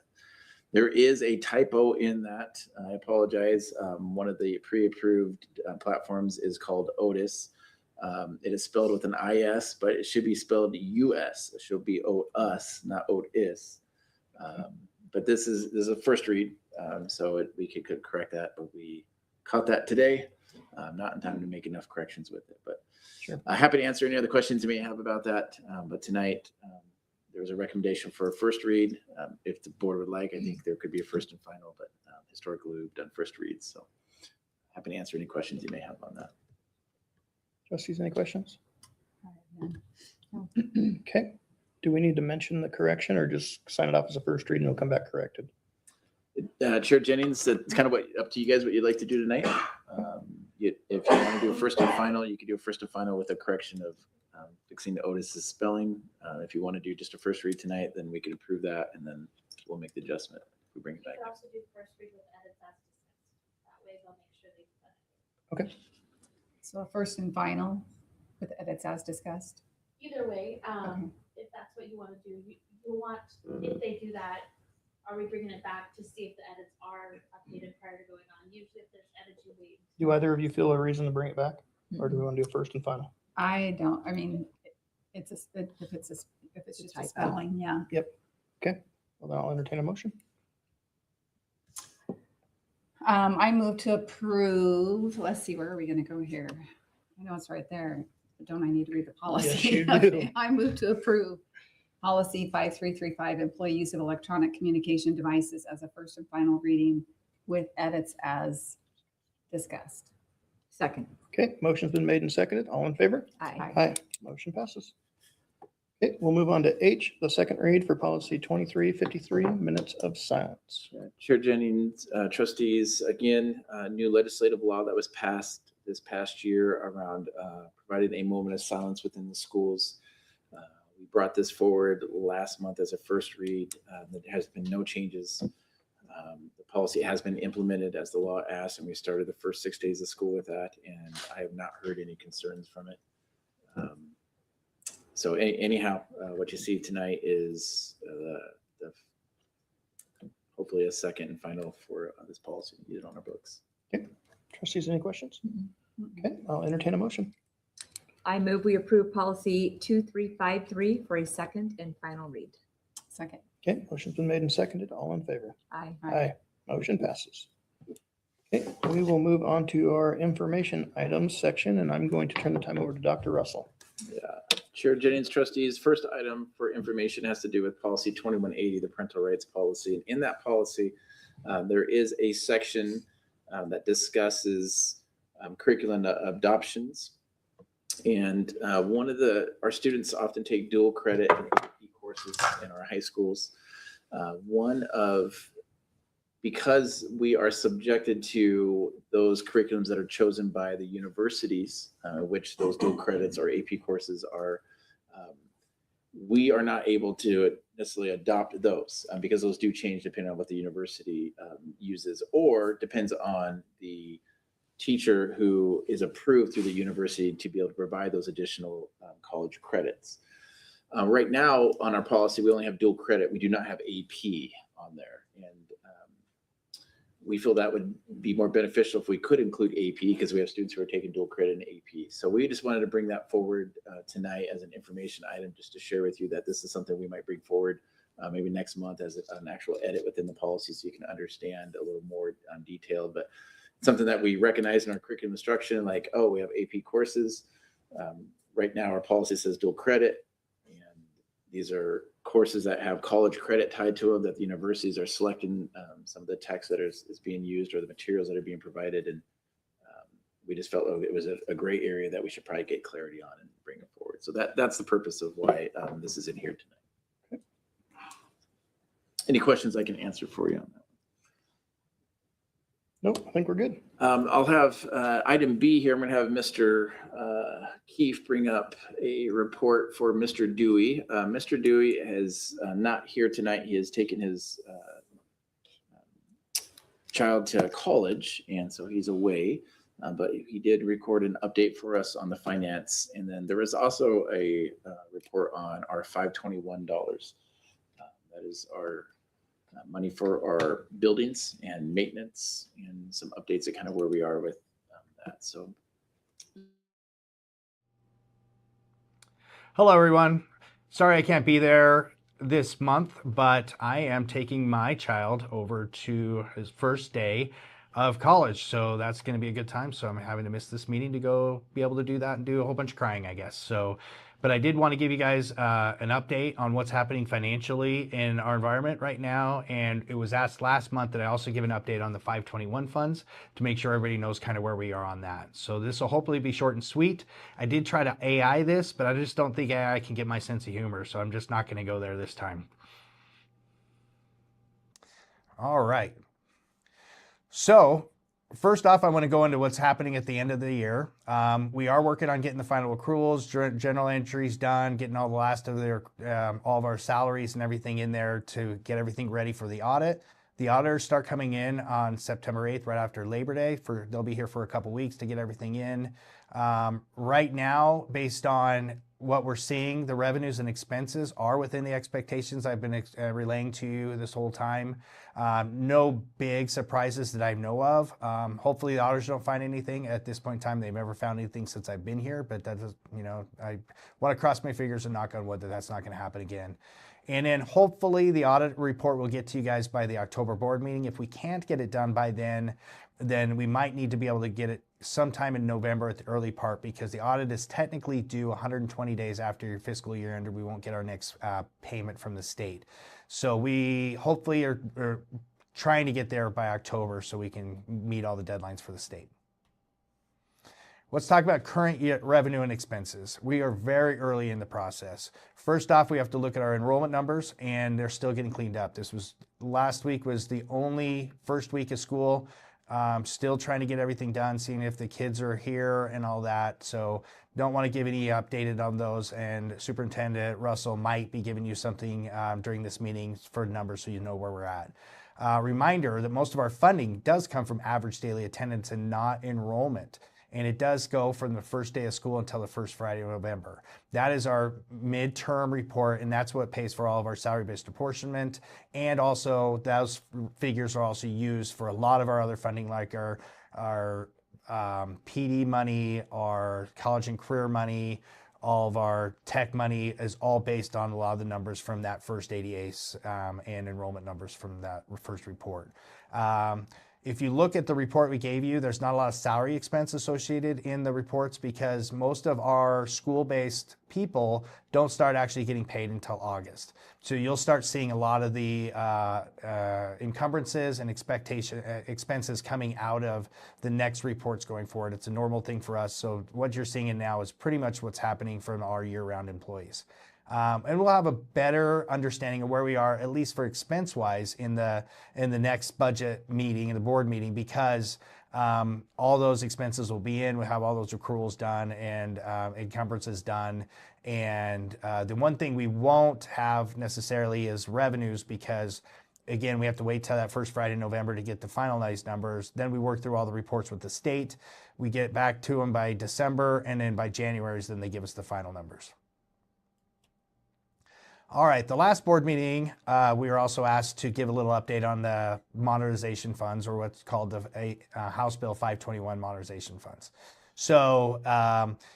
There is a typo in that. I apologize. One of the pre-approved platforms is called Otis. It is spelled with an IS, but it should be spelled US. It should be O-us, not Otis. But this is a first read, so we could correct that, but we caught that today. Not in time to make enough corrections with it, but Sure. Happy to answer any other questions you may have about that. But tonight, there was a recommendation for a first read. If the board would like, I think there could be a first and final, but historically we've done first reads. So happy to answer any questions you may have on that. Trustees, any questions? Okay. Do we need to mention the correction or just sign it off as a first read and it'll come back corrected? Chair Jennings, it's kind of up to you guys what you'd like to do tonight. If you want to do a first and final, you could do a first and final with a correction of fixing the Otis's spelling. If you want to do just a first read tonight, then we could approve that and then we'll make the adjustment if we bring it You back. could also do first read with edits as discussed. That way they'll make sure they. Okay. So a first and final with edits as discussed. Either way, Okay. if that's what you want to do, you want, if they do that, are we bringing it back to see if the edits are updated prior to going on? Usually if there's edits, you wait. Do either of you feel a reason to bring it back or do we want to do a first and final? I don't, I mean, if it's just a typo. spelling, yeah. Well, then I'll entertain a motion. I move to approve, let's see, where are we gonna go here? I know it's right there, but don't I need to read the policy? Yes, you do. Okay, I move to approve policy 5335, employee use of electronic communication devices as a first and final reading with edits as discussed. Second. Okay, motion's been made and seconded. All in favor? Aye. Aye. Motion passes. Okay, we'll move on to H, the second read for policy 2353, minutes of silence. Chair Jennings, trustees, again, new legislative law that was passed this past year around providing a moment of silence within the schools. We brought this forward last month as a first read. There has been no changes. The policy has been implemented as the law asked, and we started the first 6 days of school with that, and I have not heard any concerns from it. So anyhow, what you see tonight is hopefully a second and final for this policy to get it on our books. Trustees, any questions? Okay, I'll entertain a motion. I move we approve policy 2353 for a second and final read. Second. Okay, motion's been made and seconded. All in favor? Aye. Aye. Motion passes. Okay, we will move on to our information items section, and I'm going to turn the time over to Dr. Russell. Yeah. Chair Jennings, trustees, first item for information has to do with policy 2180, the parental rights policy. And in that policy, there is a section that discusses curriculum adoptions. And our students often take dual credit and AP courses in our high schools. One of because we are subjected to those curriculums that are chosen by the universities, which those dual credits or AP courses are, we are not able to necessarily adopt those because those do change depending on what the university uses, or depends on the teacher who is approved through the university to be able to provide those additional college credits. Right now on our policy, we only have dual credit. We do not have AP on there. And we feel that would be more beneficial if we could include AP because we have students who are taking dual credit in AP. So we just wanted to bring that forward tonight as an information item, just to share with you that this is something we might bring forward maybe next month as an actual edit within the policy so you can understand a little more detailed. But something that we recognize in our curriculum instruction, like, oh, we have AP courses. Right now our policy says dual credit. And these are courses that have college credit tied to them that the universities are selecting some of the text that is being used or the materials that are being provided. And we just felt it was a gray area that we should probably get clarity on and bring it forward. So that's the purpose of why this is in here tonight. Okay. Any questions I can answer for you on that? Nope, I think we're good. I'll have item B here. I'm going to have Mr. Keefe bring up a report for Mr. Dewey. Mr. Dewey is not here tonight. He has taken his child to college, and so he's away. But he did record an update for us on the finance. And then there was also a report on our $521. That is our money for our buildings and maintenance, and some updates at kind of where we are with that. So, hello everyone. Sorry I can't be there this month, but I am taking my child over to his first day of college. So that's going to be a good time. So I'm having to miss this meeting to go be able to do that and do a whole bunch of crying, I guess. So, but I did want to give you guys an update on what's happening financially in our environment right now. And it was asked last month that I also give an update on the 521 funds to make sure everybody knows kind of where we are on that. So this will hopefully be short and sweet. I did try to AI this, but I just don't think AI can get my sense of humor. So I'm just not going to go there this time. All right. So first off, I want to go into what's happening at the end of the year. We are working on getting the final accruals, general entries done, getting all the last of their, all of our salaries and everything in there to get everything ready for the audit. The auditors start coming in on September 8th, right after Labor Day. They'll be here for a couple weeks to get everything in. Right now, based on what we're seeing, the revenues and expenses are within the expectations I've been relaying to you this whole time. No big surprises that I know of. Hopefully the auditors don't find anything at this point in time. They've never found anything since I've been here, but that is, you know, I want to cross my fingers and knock on wood that that's not going to happen again. And then hopefully the audit report will get to you guys by the October board meeting. If we can't get it done by then we might need to be able to get it sometime in November at the early part, because the audit is technically due 120 days after your fiscal year end, or we won't get our next payment from the state. So we hopefully are trying to get there by October so we can meet all the deadlines for the state. Let's talk about current year revenue and expenses. We are very early in the process. First off, we have to look at our enrollment numbers, and they're still getting cleaned up. Last week was the only first week of school. Still trying to get everything done, seeing if the kids are here and all that. So don't want to give any updated on those. And Superintendent Russell might be giving you something during this meeting for numbers so you know where we're at. Reminder that most of our funding does come from average daily attendance and not enrollment. And it does go from the first day of school until the first Friday of November. That is our midterm report, and that's what pays for all of our salary-based apportionment. And also those figures are also used for a lot of our other funding, like our PD money, our college and career money, all of our tech money is all based on a lot of the numbers from that first ADAs and enrollment numbers from that first report. If you look at the report we gave you, there's not a lot of salary expense associated in the reports because most of our school-based people don't start actually getting paid until August. So you'll start seeing a lot of the encumbrances and expenses coming out of the next reports going forward. It's a normal thing for us. So what you're seeing now is pretty much what's happening from our year-round employees. And we'll have a better understanding of where we are, at least for expense wise, in the next budget meeting, in the board meeting, because all those expenses will be in. We'll have all those accruals done and encumbrances done. And the one thing we won't have necessarily is revenues, because again, we have to wait till that first Friday in November to get the finalized numbers. Then we work through all the reports with the state. We get back to them by December, and then by January is then they give us the final numbers. All right, the last board meeting, we were also asked to give a little update on the modernization funds, or what's called the House Bill 521 modernization funds. So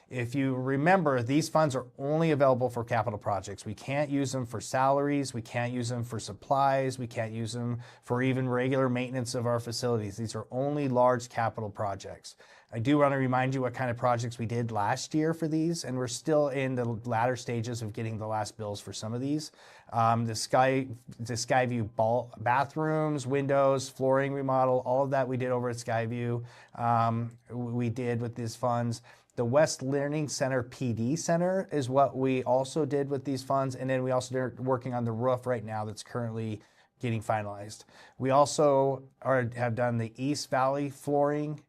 if you remember, these funds are only available for capital projects. We can't use them for salaries. We can't use them for supplies. We can't use them for even regular maintenance of our facilities. These are only large capital projects. I do want to remind you what kind of projects we did last year for these, and we're still in the latter stages of getting the last bills for some of these. The Skyview bathrooms, windows, flooring remodel, all of that we did over at Skyview. We did with these funds. The West Learning Center PD Center is what we also did with these funds, and then we also are working on the roof right now that's currently getting finalized. We also have done the East Valley flooring.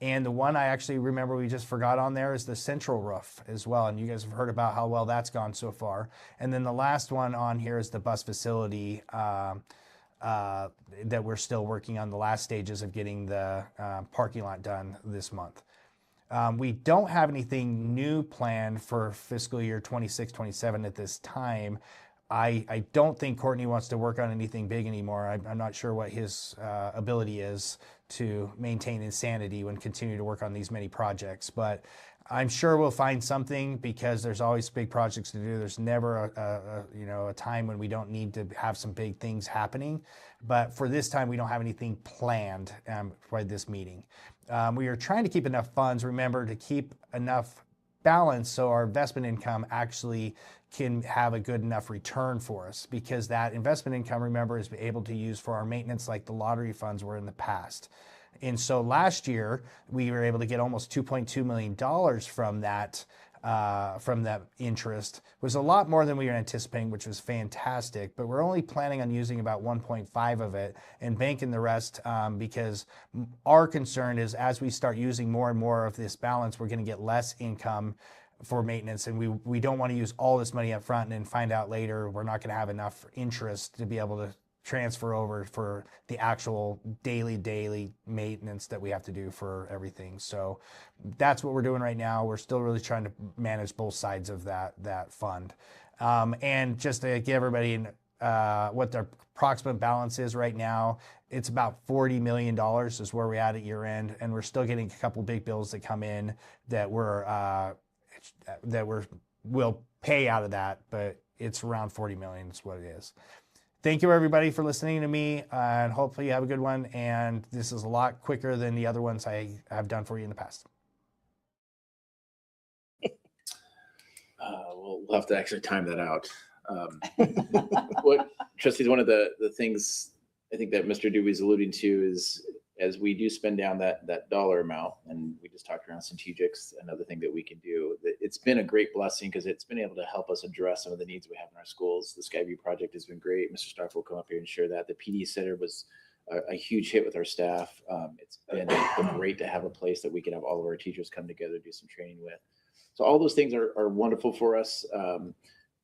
And the one I actually remember we just forgot on there is the central roof as well. And you guys have heard about how well that's gone so far. And then the last one on here is the bus facility that we're still working on the last stages of getting the parking lot done this month. We don't have anything new planned for fiscal year 26-27 at this time. I don't think Courtney wants to work on anything big anymore. I'm not sure what his ability is to maintain insanity when continue to work on these many projects, but I'm sure we'll find something, because there's always big projects to do. There's never a time when we don't need to have some big things happening. But for this time, we don't have anything planned for this meeting. We are trying to keep enough funds, remember, to keep enough balance so our investment income actually can have a good enough return for us, because that investment income, remember, is able to use for our maintenance like the lottery funds were in the past. And so last year we were able to get almost $2.2 million from that interest. It was a lot more than we were anticipating, which was fantastic, but we're only planning on using about 1.5 of it and banking the rest, because our concern is as we start using more and more of this balance, we're going to get less income for maintenance, and we don't want to use all this money up front and then find out later we're not going to have enough interest to be able to transfer over for the actual daily maintenance that we have to do for everything. So that's what we're doing right now. We're still really trying to manage both sides of that fund. And just to give everybody what the approximate balance is right now, it's about $40 million is where we're at year end, and we're still getting a couple big bills that come in that we'll pay out of that, but it's around 40 million is what it is. Thank you everybody for listening to me, and hopefully you have a good one. And this is a lot quicker than the other ones I have done for you in the past. We'll have to actually time that out. What trustees, one of the things I think that Mr. Dewey's alluding to is, as we do spend down that dollar amount, and we just talked around strategics, another thing that we can do, it's been a great blessing because it's been able to help us address some of the needs we have in our schools. The Skyview project has been great. Mr. Stark will come up here and share that. The PD Center was a huge hit with our staff. It's been great to have a place that we can have all of our teachers come together, do some training with. So all those things are wonderful for us.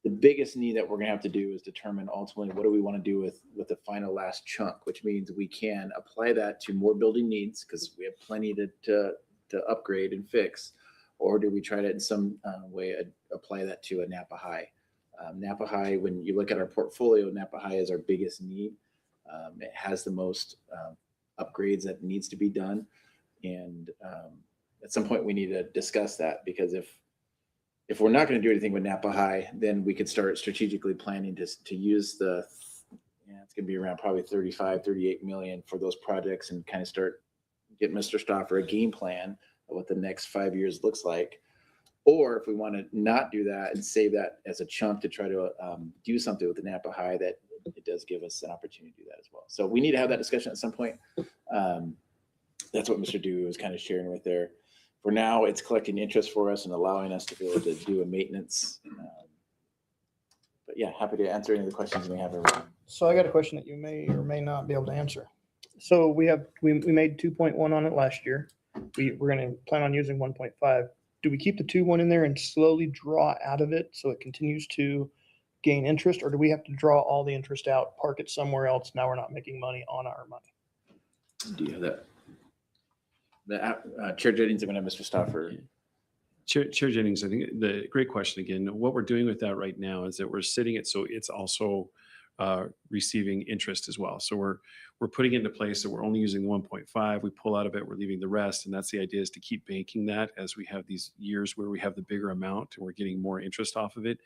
The biggest need that we're going to have to do is determine ultimately what do we want to do with the final last chunk, which means we can apply that to more building needs because we have plenty to upgrade and fix, or do we try to in some way apply that to a Napa High? Napa High, when you look at our portfolio, Napa High is our biggest need. It has the most upgrades that needs to be done, and at some point we need to discuss that, because if we're not going to do anything with Napa High, then we could start strategically planning to use it's going to be around probably 35, 38 million for those projects, and kind of start get Mr. Stauffer a game plan of what the next 5 years looks like. Or if we want to not do that and save that as a chunk to try to do something with the Napa High, that it does give us an opportunity to do that as well. So we need to have that discussion at some point. That's what Mr. Dewey was kind of sharing right there. For now, it's collecting interest for us and allowing us to be able to do a maintenance yeah, happy to answer any of the questions you may have, everyone. So I got a question that you may or may not be able to answer. So we made 2.1 on it last year. We're going to plan on using 1.5. Do we keep the 2.1 in there and slowly draw out of it so it continues to gain interest, or do we have to draw all the interest out, park it somewhere else? Now we're not making money on our money. Do you have that? Chair Jennings, I'm going to have Mr. Stauffer. Chair Jennings, I think the great question again. What we're doing with that right now is that we're sitting it so it's also receiving interest as well. So we're putting it into place that we're only using the 1.5. We pull out of it, we're leaving the rest, and that's the idea, is to keep banking that as we have these years where we have the bigger amount and we're getting more interest off of it,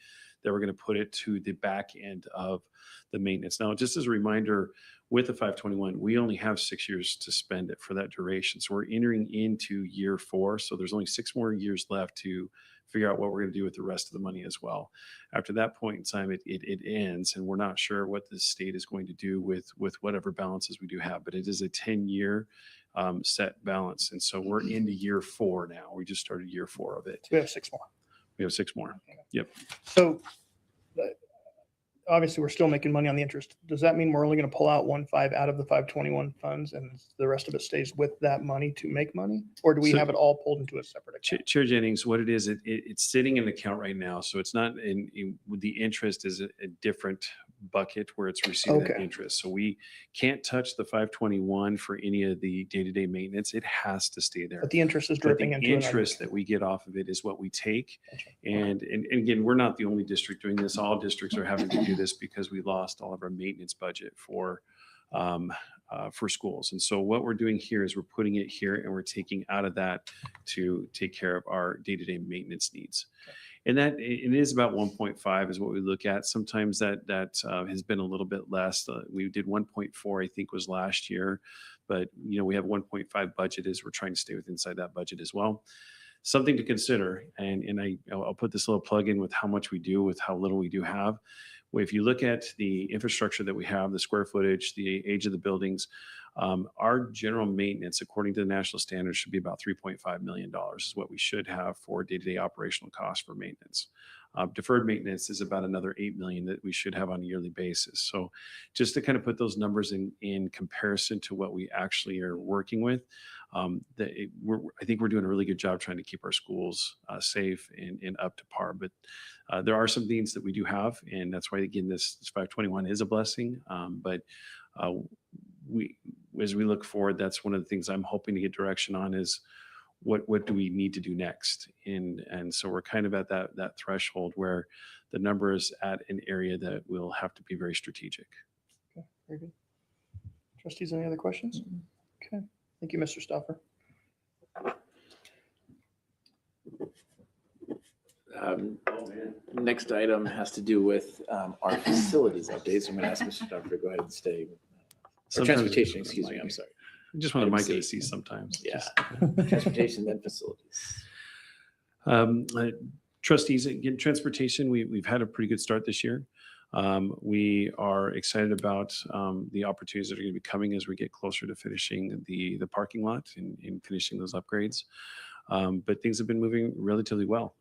that we're going to put it to the back end of the maintenance. Now, just as a reminder, with the 521, we only have 6 years to spend it for that duration. So we're entering into year 4. So there's only 6 more years left to figure out what we're going to do with the rest of the money as well. After that point in time, it ends, and we're not sure what the state is going to do with whatever balances we do have, but it is a 10-year set balance. And so we're into year 4 now. We just started year 4 of it. We have 6 more. We have 6 more. Yep. So obviously we're still making money on the interest. Does that mean we're only going to pull out 1.5 out of the 521 funds and the rest of it stays with that money to make money? Or do we So- have it all pulled into a separate account? Chair Jennings, what it is, it's sitting in an account right now. So it's not the interest is a different bucket where it's receiving that Okay. interest. So we can't touch the 521 for any of the day-to-day maintenance. It has to stay there. But the interest is But dripping the into another. interest that we get off of it is what we take. Gotcha. And again, we're not the only district doing this. All districts are having to do this because we lost all of our maintenance budget for schools. And so what we're doing here is we're putting it here and we're taking out of that to take care of our day-to-day maintenance needs. And that it is about 1.5 is what we look at. Sometimes that has been a little bit less. We did 1.4, I think, was last year, but we have 1.5 budget as we're trying to stay inside that budget as well. Something to consider, and I'll put this little plug in with how much we do with how little we do have. If you look at the infrastructure that we have, the square footage, the age of the buildings, our general maintenance, according to the national standards, should be about $3.5 million is what we should have for day-to-day operational costs for maintenance. Deferred maintenance is about another $8 million that we should have on a yearly basis. So just to kind of put those numbers in comparison to what we actually are working with, I think we're doing a really good job trying to keep our schools safe and up to par. But there are some things that we do have, and that's why, again, this 521 is a blessing. But as we look forward, that's one of the things I'm hoping to get direction on is what do we need to do next? And so we're kind of at that threshold where the number is at an area that will have to be very strategic. Okay, very good. Trustees, any other questions? Okay, thank you, Mr. Stauffer. Next item has to do with our facilities updates. I'm going to ask Mr. Stauffer to go ahead and stay. Or Sometimes transportation, it's excuse me. I'm sorry. I just want to Item mic it to C. see sometimes. Yeah. Transportation, then facilities. Trustees, again, transportation, we've had a pretty good start this year. We are excited about the opportunities that are going to be coming as we get closer to finishing the parking lot and finishing those upgrades. But things have been moving relatively well.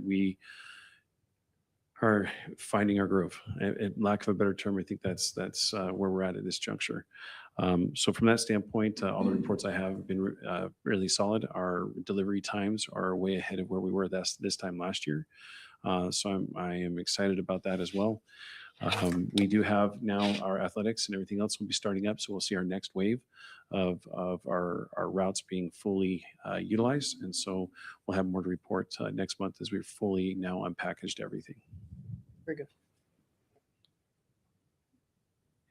We are finding our groove. At lack of a better term, I think that's where we're at this juncture. So from that standpoint, all the reports I have been really solid. Our delivery times are way ahead of where we were this time last year. So I am excited about that as well. We do have now our athletics and everything else will be starting up. So we'll see our next wave of our routes being fully utilized. And so we'll have more to report next month as we've fully now unpackaged everything. Very good.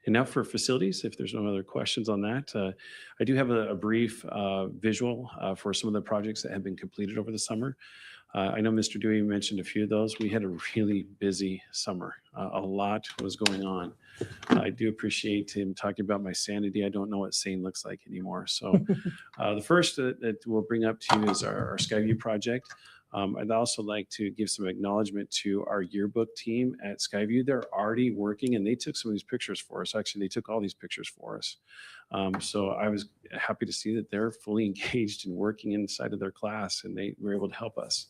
And now for facilities, if there's no other questions on that, I do have a brief visual for some of the projects that have been completed over the summer. I know Mr. Dewey mentioned a few of those. We had a really busy summer. A lot was going on. I do appreciate him talking about my sanity. I don't know what sane looks like anymore. So the first that we'll bring up to you is our Skyview project. I'd also like to give some acknowledgement to our yearbook team at Skyview. They're already working and they took some of these pictures for us. Actually, they took all these pictures for us. So I was happy to see that they're fully engaged and working inside of their class and they were able to help us.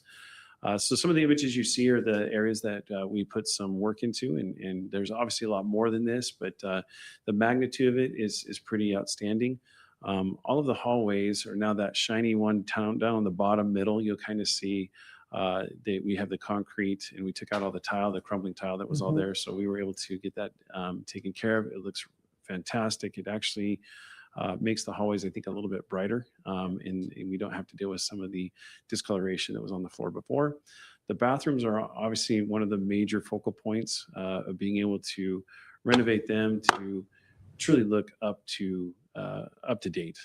So some of the images you see are the areas that we put some work into, and there's obviously a lot more than this, but the magnitude of it is pretty outstanding. All of the hallways are now that shiny one down on the bottom middle. You'll kind of see that we have the concrete, and we took out all the tile, the crumbling tile that was all there. So we were able to get that taken care of. It looks fantastic. It actually makes the hallways, I think, a little bit brighter, and we don't have to deal with some of the discoloration that was on the floor before. The bathrooms are obviously one of the major focal points of being able to renovate them to truly look up to date.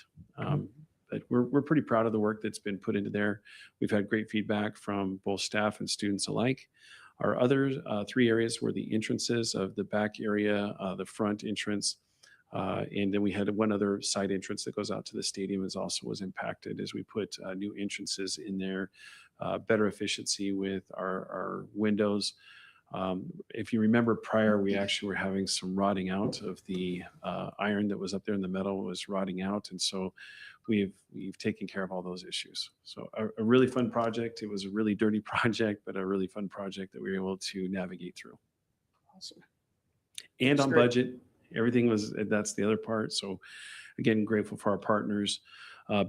But we're pretty proud of the work that's been put into there. We've had great feedback from both staff and students alike. Our other 3 areas were the entrances of the back area, the front entrance, and then we had one other side entrance that goes out to the stadium was impacted as we put new entrances in there, better efficiency with our windows. If you remember prior, we actually were having some rotting out of the iron that was up there, and the metal was rotting out. And so we've taken care of all those issues. So a really fun project. It was a really dirty project, but a really fun project that we were able to navigate through. Awesome. And That's on great. budget, everything that's the other part. So again, grateful for our partners.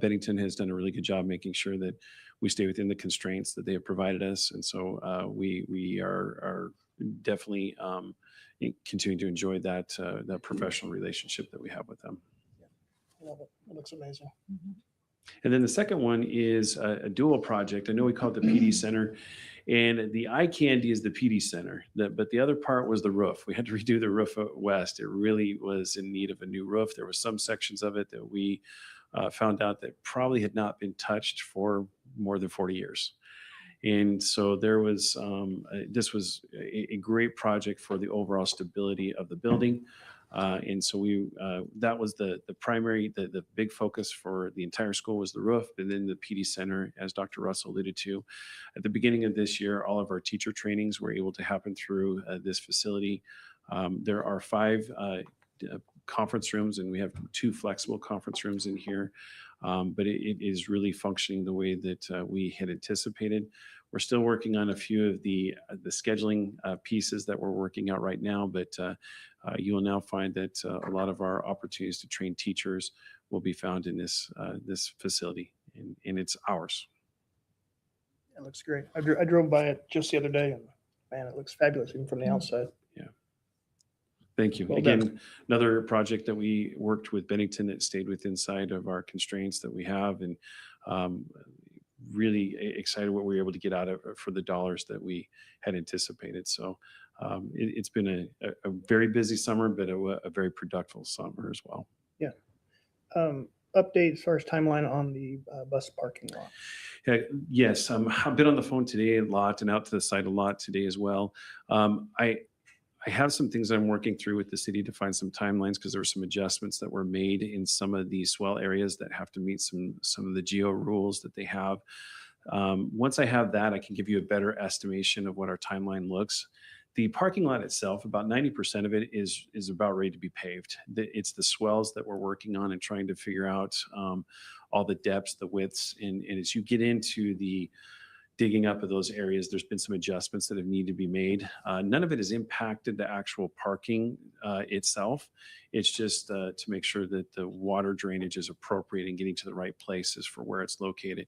Bennington has done a really good job making sure that we stay within the constraints that they have provided us. And so we are definitely continuing to enjoy that professional relationship that we have with them. I love it. It looks amazing. And then the second one is a dual project. I know we call it the PD Center, and the eye candy is the PD Center, but the other part was the roof. We had to redo the roof at West. It really was in need of a new roof. There were some sections of it that we found out that probably had not been touched for more than 40 years. And so there was, this was a great project for the overall stability of the building. And so that was the primary, the big focus for the entire school was the roof, and then the PD Center, as Dr. Russell alluded to. At the beginning of this year, all of our teacher trainings were able to happen through this facility. There are 5 conference rooms, and we have 2 flexible conference rooms in here. But it is really functioning the way that we had anticipated. We're still working on a few of the scheduling pieces that we're working out right now, but you will now find that a lot of our opportunities to train teachers will be found in this facility, and it's ours. It looks great. I drove by it just the other day, and man, it looks fabulous even from the outside. Thank you. Well Again, done. another project that we worked with Bennington that stayed within inside of our constraints that we have, and really excited what we were able to get out of for the dollars that we had anticipated. So it's been a very busy summer, but a very productive summer as well. Yeah. Update as far as timeline on the bus parking lot. Yes, I've been on the phone today a lot and out to the site a lot today as well. I have some things I'm working through with the city to find some timelines, because there were some adjustments that were made in some of the swell areas that have to meet some of the geo rules that they have. Once I have that, I can give you a better estimation of what our timeline looks. The parking lot itself, about 90% of it is about ready to be paved. It's the swells that we're working on and trying to figure out all the depths, the widths, and as you get into the digging up of those areas, there's been some adjustments that have needed to be made. None of it has impacted the actual parking itself. It's just to make sure that the water drainage is appropriate and getting to the right places for where it's located.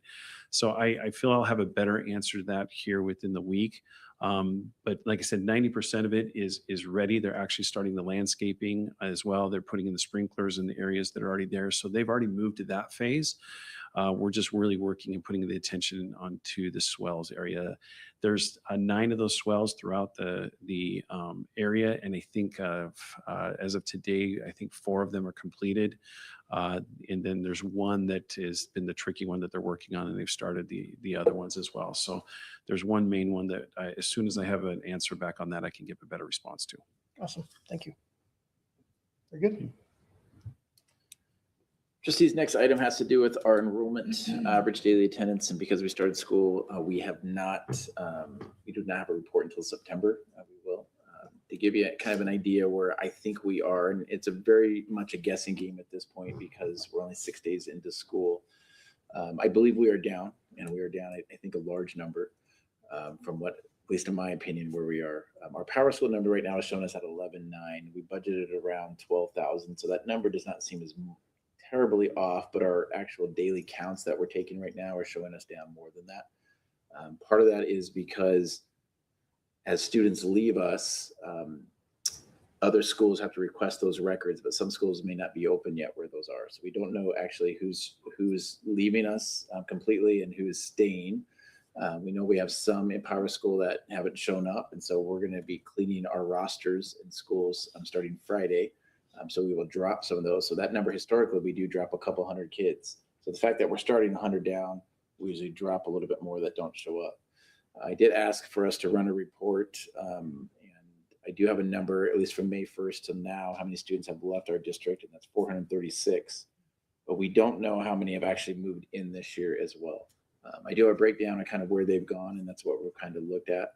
So I feel I'll have a better answer to that here within the week. But like I said, 90% of it is ready. They're actually starting the landscaping as well. They're putting in the sprinklers in the areas that are already there. So they've already moved to that phase. We're just really working and putting the attention onto the swells area. There's 9 of those swells throughout the area, and I think as of today, I think 4 of them are completed, and then there's one that has been the tricky one that they're working on, and they've started the other ones as well. So there's one main one that as soon as I have an answer back on that, I can give a better response to. Awesome. Thank you. Very good. Trustees, next item has to do with our enrollment, average daily attendance, and because we started school, we do not have a report until September. We will. To give you kind of an idea where I think we are, and it's a very much a guessing game at this point because we're only 6 days into school. I believe we are down, and we are down, I think, a large number. from what, at least in my opinion, where we are. Our power school number right now is showing us at 11.9. We budgeted around 12,000. So that number does not seem as terribly off, but our actual daily counts that we're taking right now are showing us down more than that. Part of that is because as students leave us, other schools have to request those records, but some schools may not be open yet where those are. So we don't know actually who's leaving us completely and who's staying. We know we have some in Power School that haven't shown up, and so we're going to be cleaning our rosters in schools starting Friday. So we will drop some of those. So that number historically, we do drop a couple hundred kids. So the fact that we're starting 100 down, we usually drop a little bit more that don't show up. I did ask for us to run a report, and I do have a number, at least from May 1st to now, how many students have left our district, and that's 436. But we don't know how many have actually moved in this year as well. I do have a breakdown of kind of where they've gone, and that's what we're kind of looked at.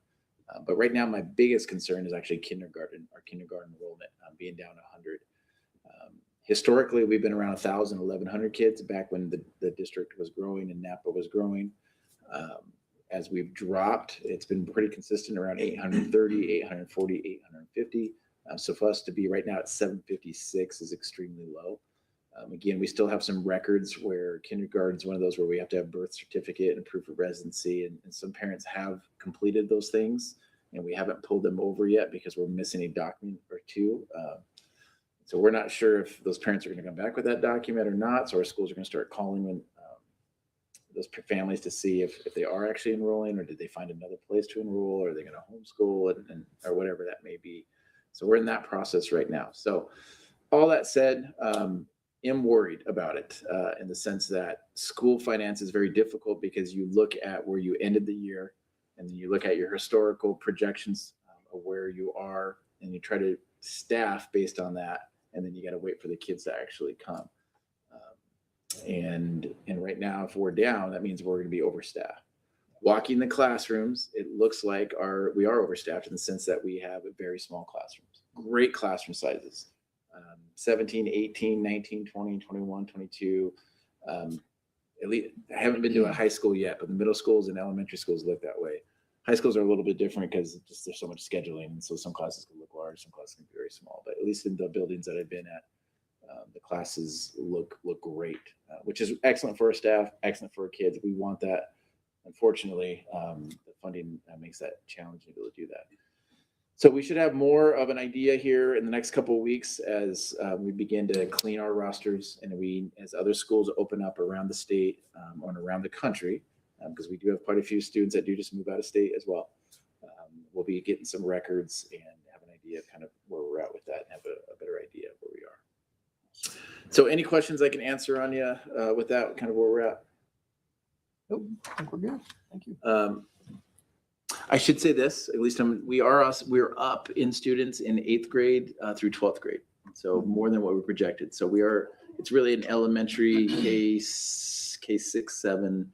But right now, my biggest concern is actually kindergarten, our kindergarten enrollment being down 100. Historically, we've been around 1,000, 1,100 kids back when the district was growing and Napa was growing. As we've dropped, it's been pretty consistent around 830, 840, 850. So for us to be right now at 756 is extremely low. Again, we still have some records where kindergarten is one of those where we have to have birth certificate and proof of residency. And some parents have completed those things and we haven't pulled them over yet because we're missing a document or two. So we're not sure if those parents are going to come back with that document or not. So our schools are going to start calling when those families to see if they are actually enrolling, or did they find another place to enroll, or are they going to homeschool and or whatever that may be. So we're in that process right now. So all that said, am worried about it in the sense that school finance is very difficult because you look at where you ended the year and then you look at your historical projections of where you are and you try to staff based on that. And then you got to wait for the kids to actually come. And right now, if we're down, that means we're going to be overstaffed. Walking the classrooms, it looks like we are overstaffed in the sense that we have very small classrooms, great classroom sizes, 17, 18, 19, 20, 21, 22. At least I haven't been to a high school yet, but the middle schools and elementary schools look that way. High schools are a little bit different because just there's so much scheduling. And so some classes can look large, some classes can be very small, but at least in the buildings that I've been at, the classes look great, which is excellent for our staff, excellent for our kids. We want that. Unfortunately, the funding makes that challenging to be able to do that. So we should have more of an idea here in the next couple of weeks as we begin to clean our rosters and as other schools open up around the state and around the country, because we do have quite a few students that do just move out of state as well. We'll be getting some records and have an idea of kind of where we're at with that and have a better idea of where we are. So any questions I can answer on you with that, kind of where we're at? Nope, I think we're good. Thank you. I should say this, at least we're up in students in 8th grade through 12th grade. So more than what we projected. So it's really an elementary K6, 7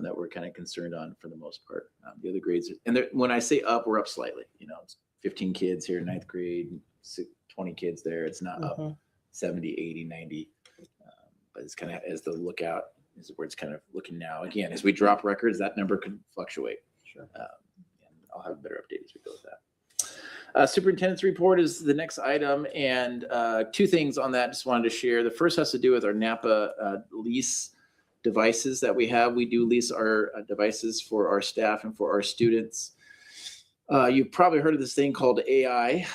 that we're kind of concerned on for the most part. The other grades, and when I say up, we're up slightly, it's 15 kids here in 9th grade, 20 kids there. It's not up 70, 80, 90. But it's kind of as the lookout is where it's kind of looking now. Again, as we drop records, that number could fluctuate. Sure. And I'll have a better update as we go with that. Superintendent's report is the next item. And 2 things on that I just wanted to share. The first has to do with our Napa lease devices that we have. We do lease our devices for our staff and for our students. You've probably heard of this thing called AI.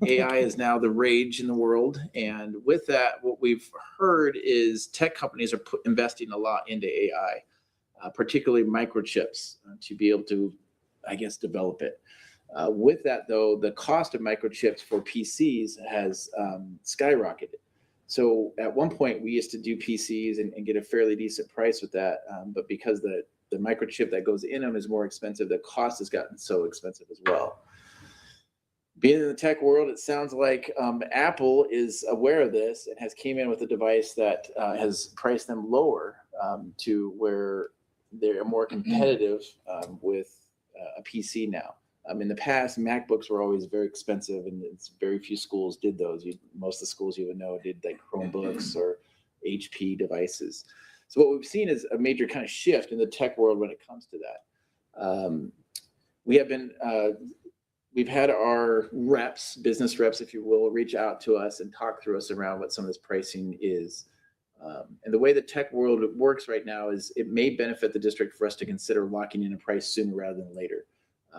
AI is now the rage in the world. And with that, what we've heard is tech companies are investing a lot into AI, particularly microchips, to be able to, I guess, develop it. With that, though, the cost of microchips for PCs has skyrocketed. So at one point, we used to do PCs and get a fairly decent price with that. But because the microchip that goes in them is more expensive, the cost has gotten so expensive as well. Being in the tech world, it sounds like Apple is aware of this and has came in with a device that has priced them lower to where they're more competitive with a PC now. In the past, MacBooks were always very expensive, and very few schools did those. Most of the schools you would know did like Chromebooks or HP devices. So what we've seen is a major kind of shift in the tech world when it comes to that. we have been, we've had our reps, business reps, if you will, reach out to us and talk through us around what some of this pricing is. And the way the tech world works right now is it may benefit the district for us to consider locking in a price sooner rather than later,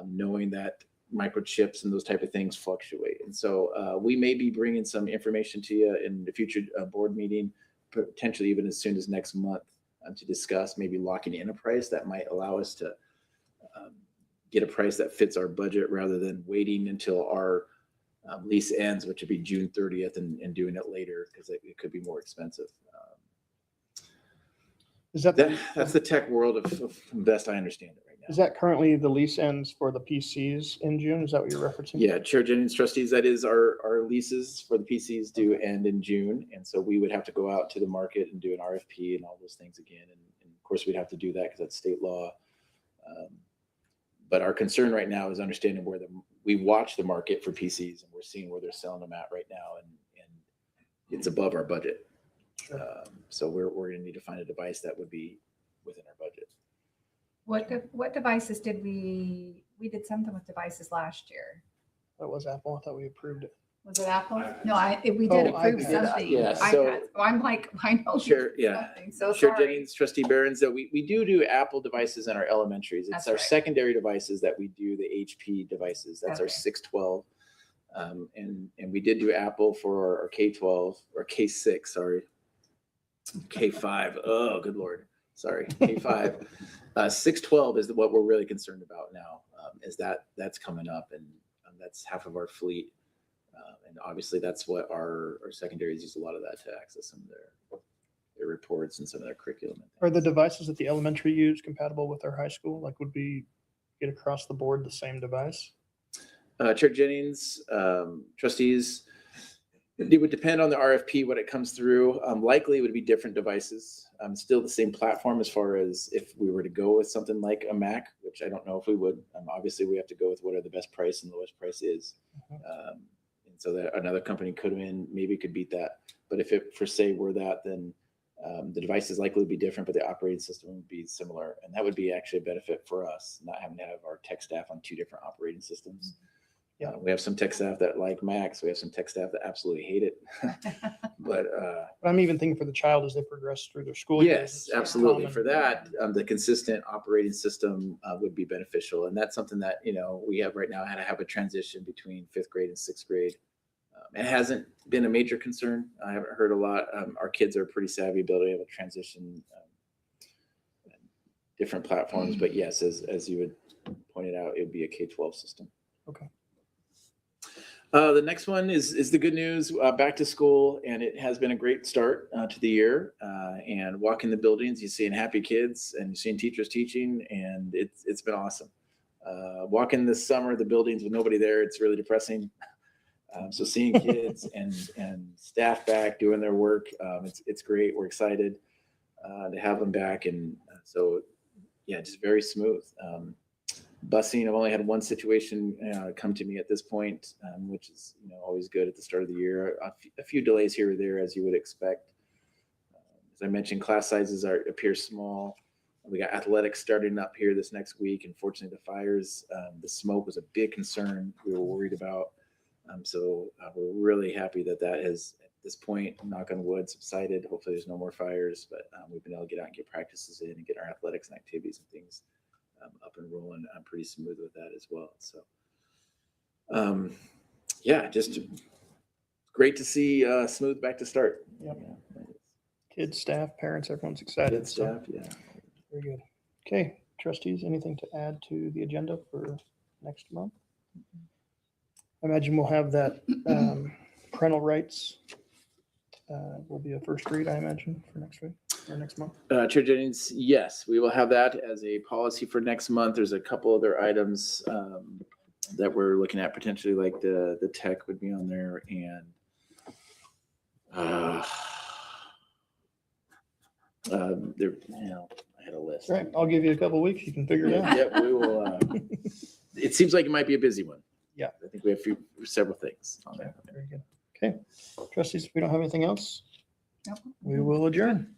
knowing that microchips and those type of things fluctuate. And so we may be bringing some information to you in the future board meeting, potentially even as soon as next month, to discuss maybe locking in a price that might allow us to get a price that fits our budget rather than waiting until our lease ends, which would be June 30th, and doing it later because it could be more expensive. Is that, That's the tech world of best I understand it right now. is that currently the lease ends for the PCs in June? Is that what you're referencing? Yeah, Chair Jennings, trustees, that is our leases for the PCs do end in June. And so we would have to go out to the market and do an RFP and all those things again. And of course, we'd have to do that because that's state law. But our concern right now is understanding where we watch the market for PCs and we're seeing where they're selling them at right now. And it's above our budget. Sure. So we're going to need to find a device that would be within our budget. What devices did we did something with devices last year? That was Apple. I thought we approved it. Was it Apple? No, we did Oh, approve iPad. something. Yeah, so- iPads. So I'm like, I know. we Chair, did yeah. something. So Chair sorry. Jennings, Trustee Barons, that we do Apple devices in our elementaries. It's That's our right. secondary devices that we do the HP devices. That's our Okay. 612. And we did do Apple for our K-12 or K-6, sorry. K-5. Oh, good Lord. Sorry. K-5. 612 is what we're really concerned about now, is that's coming up and that's half of our fleet. And obviously that's what our secondaries use a lot of that to access some of their reports and some of their curriculum. Are the devices that the elementary use compatible with our high school? Like, would we get across the board the same device? Chair Jennings, trustees, it would depend on the RFP when it comes through. Likely it would be different devices. Still the same platform as far as if we were to go with something like a Mac, which I don't know if we would. Obviously we have to go with what are the best price and lowest price is. And so that another company maybe could beat that. But if it for say were that, then the devices likely would be different, but the operating system would be similar. And that would be actually a benefit for us, not having to have our tech staff on two different operating systems. Yeah, we have some tech staff that like Macs. We have some tech staff that absolutely hate it. But I'm even thinking for the child as they progress through their school years. yes, it's absolutely. common. For that, the consistent operating system would be beneficial. And that's something that, we have right now, how to have a transition between 5th grade and 6th grade. It hasn't been a major concern. I haven't heard a lot. Our kids are pretty savvy, ability to transition different platforms. But yes, as you had pointed out, it would be a K-12 system. Okay. The next one is the good news, back to school, and it has been a great start to the year. And walking the buildings, you're seeing happy kids and you're seeing teachers teaching, and it's been awesome. Walking this summer, the buildings with nobody there, it's really depressing. So seeing kids and staff back doing their work, it's great. We're excited to have them back, and so yeah, just very smooth. Busing, I've only had one situation come to me at this point, which is always good at the start of the year. A few delays here or there, as you would expect. As I mentioned, class sizes appear small. We got athletics starting up here this next week. Unfortunately, the fires, the smoke was a big concern we were worried about. So we're really happy that has, at this point, knock on wood, subsided. Hopefully there's no more fires, but we've been able to get out and get practices in and get our athletics and activities and things up and rolling. I'm pretty smooth with that as well. So yeah, just great to see smooth back to start. Yep. Yeah. Kids, staff, parents, everyone's excited. Good stuff. Yeah. Very good. Okay, trustees, anything to add to the agenda for next month? I imagine we'll have that parental rights will be a first read, I imagine, for next week or next month. Chair Jennings, yes, we will have that as a policy for next month. There's a couple other items that we're looking at potentially, like the tech would be on there, and there, I had a list. All right, I'll give you a couple weeks. You can figure it out. Yeah, we will. It seems like it might be a busy one. Yeah. I think we have several things on there. Very good. Okay, trustees, if we don't have anything else, Nope. we will adjourn.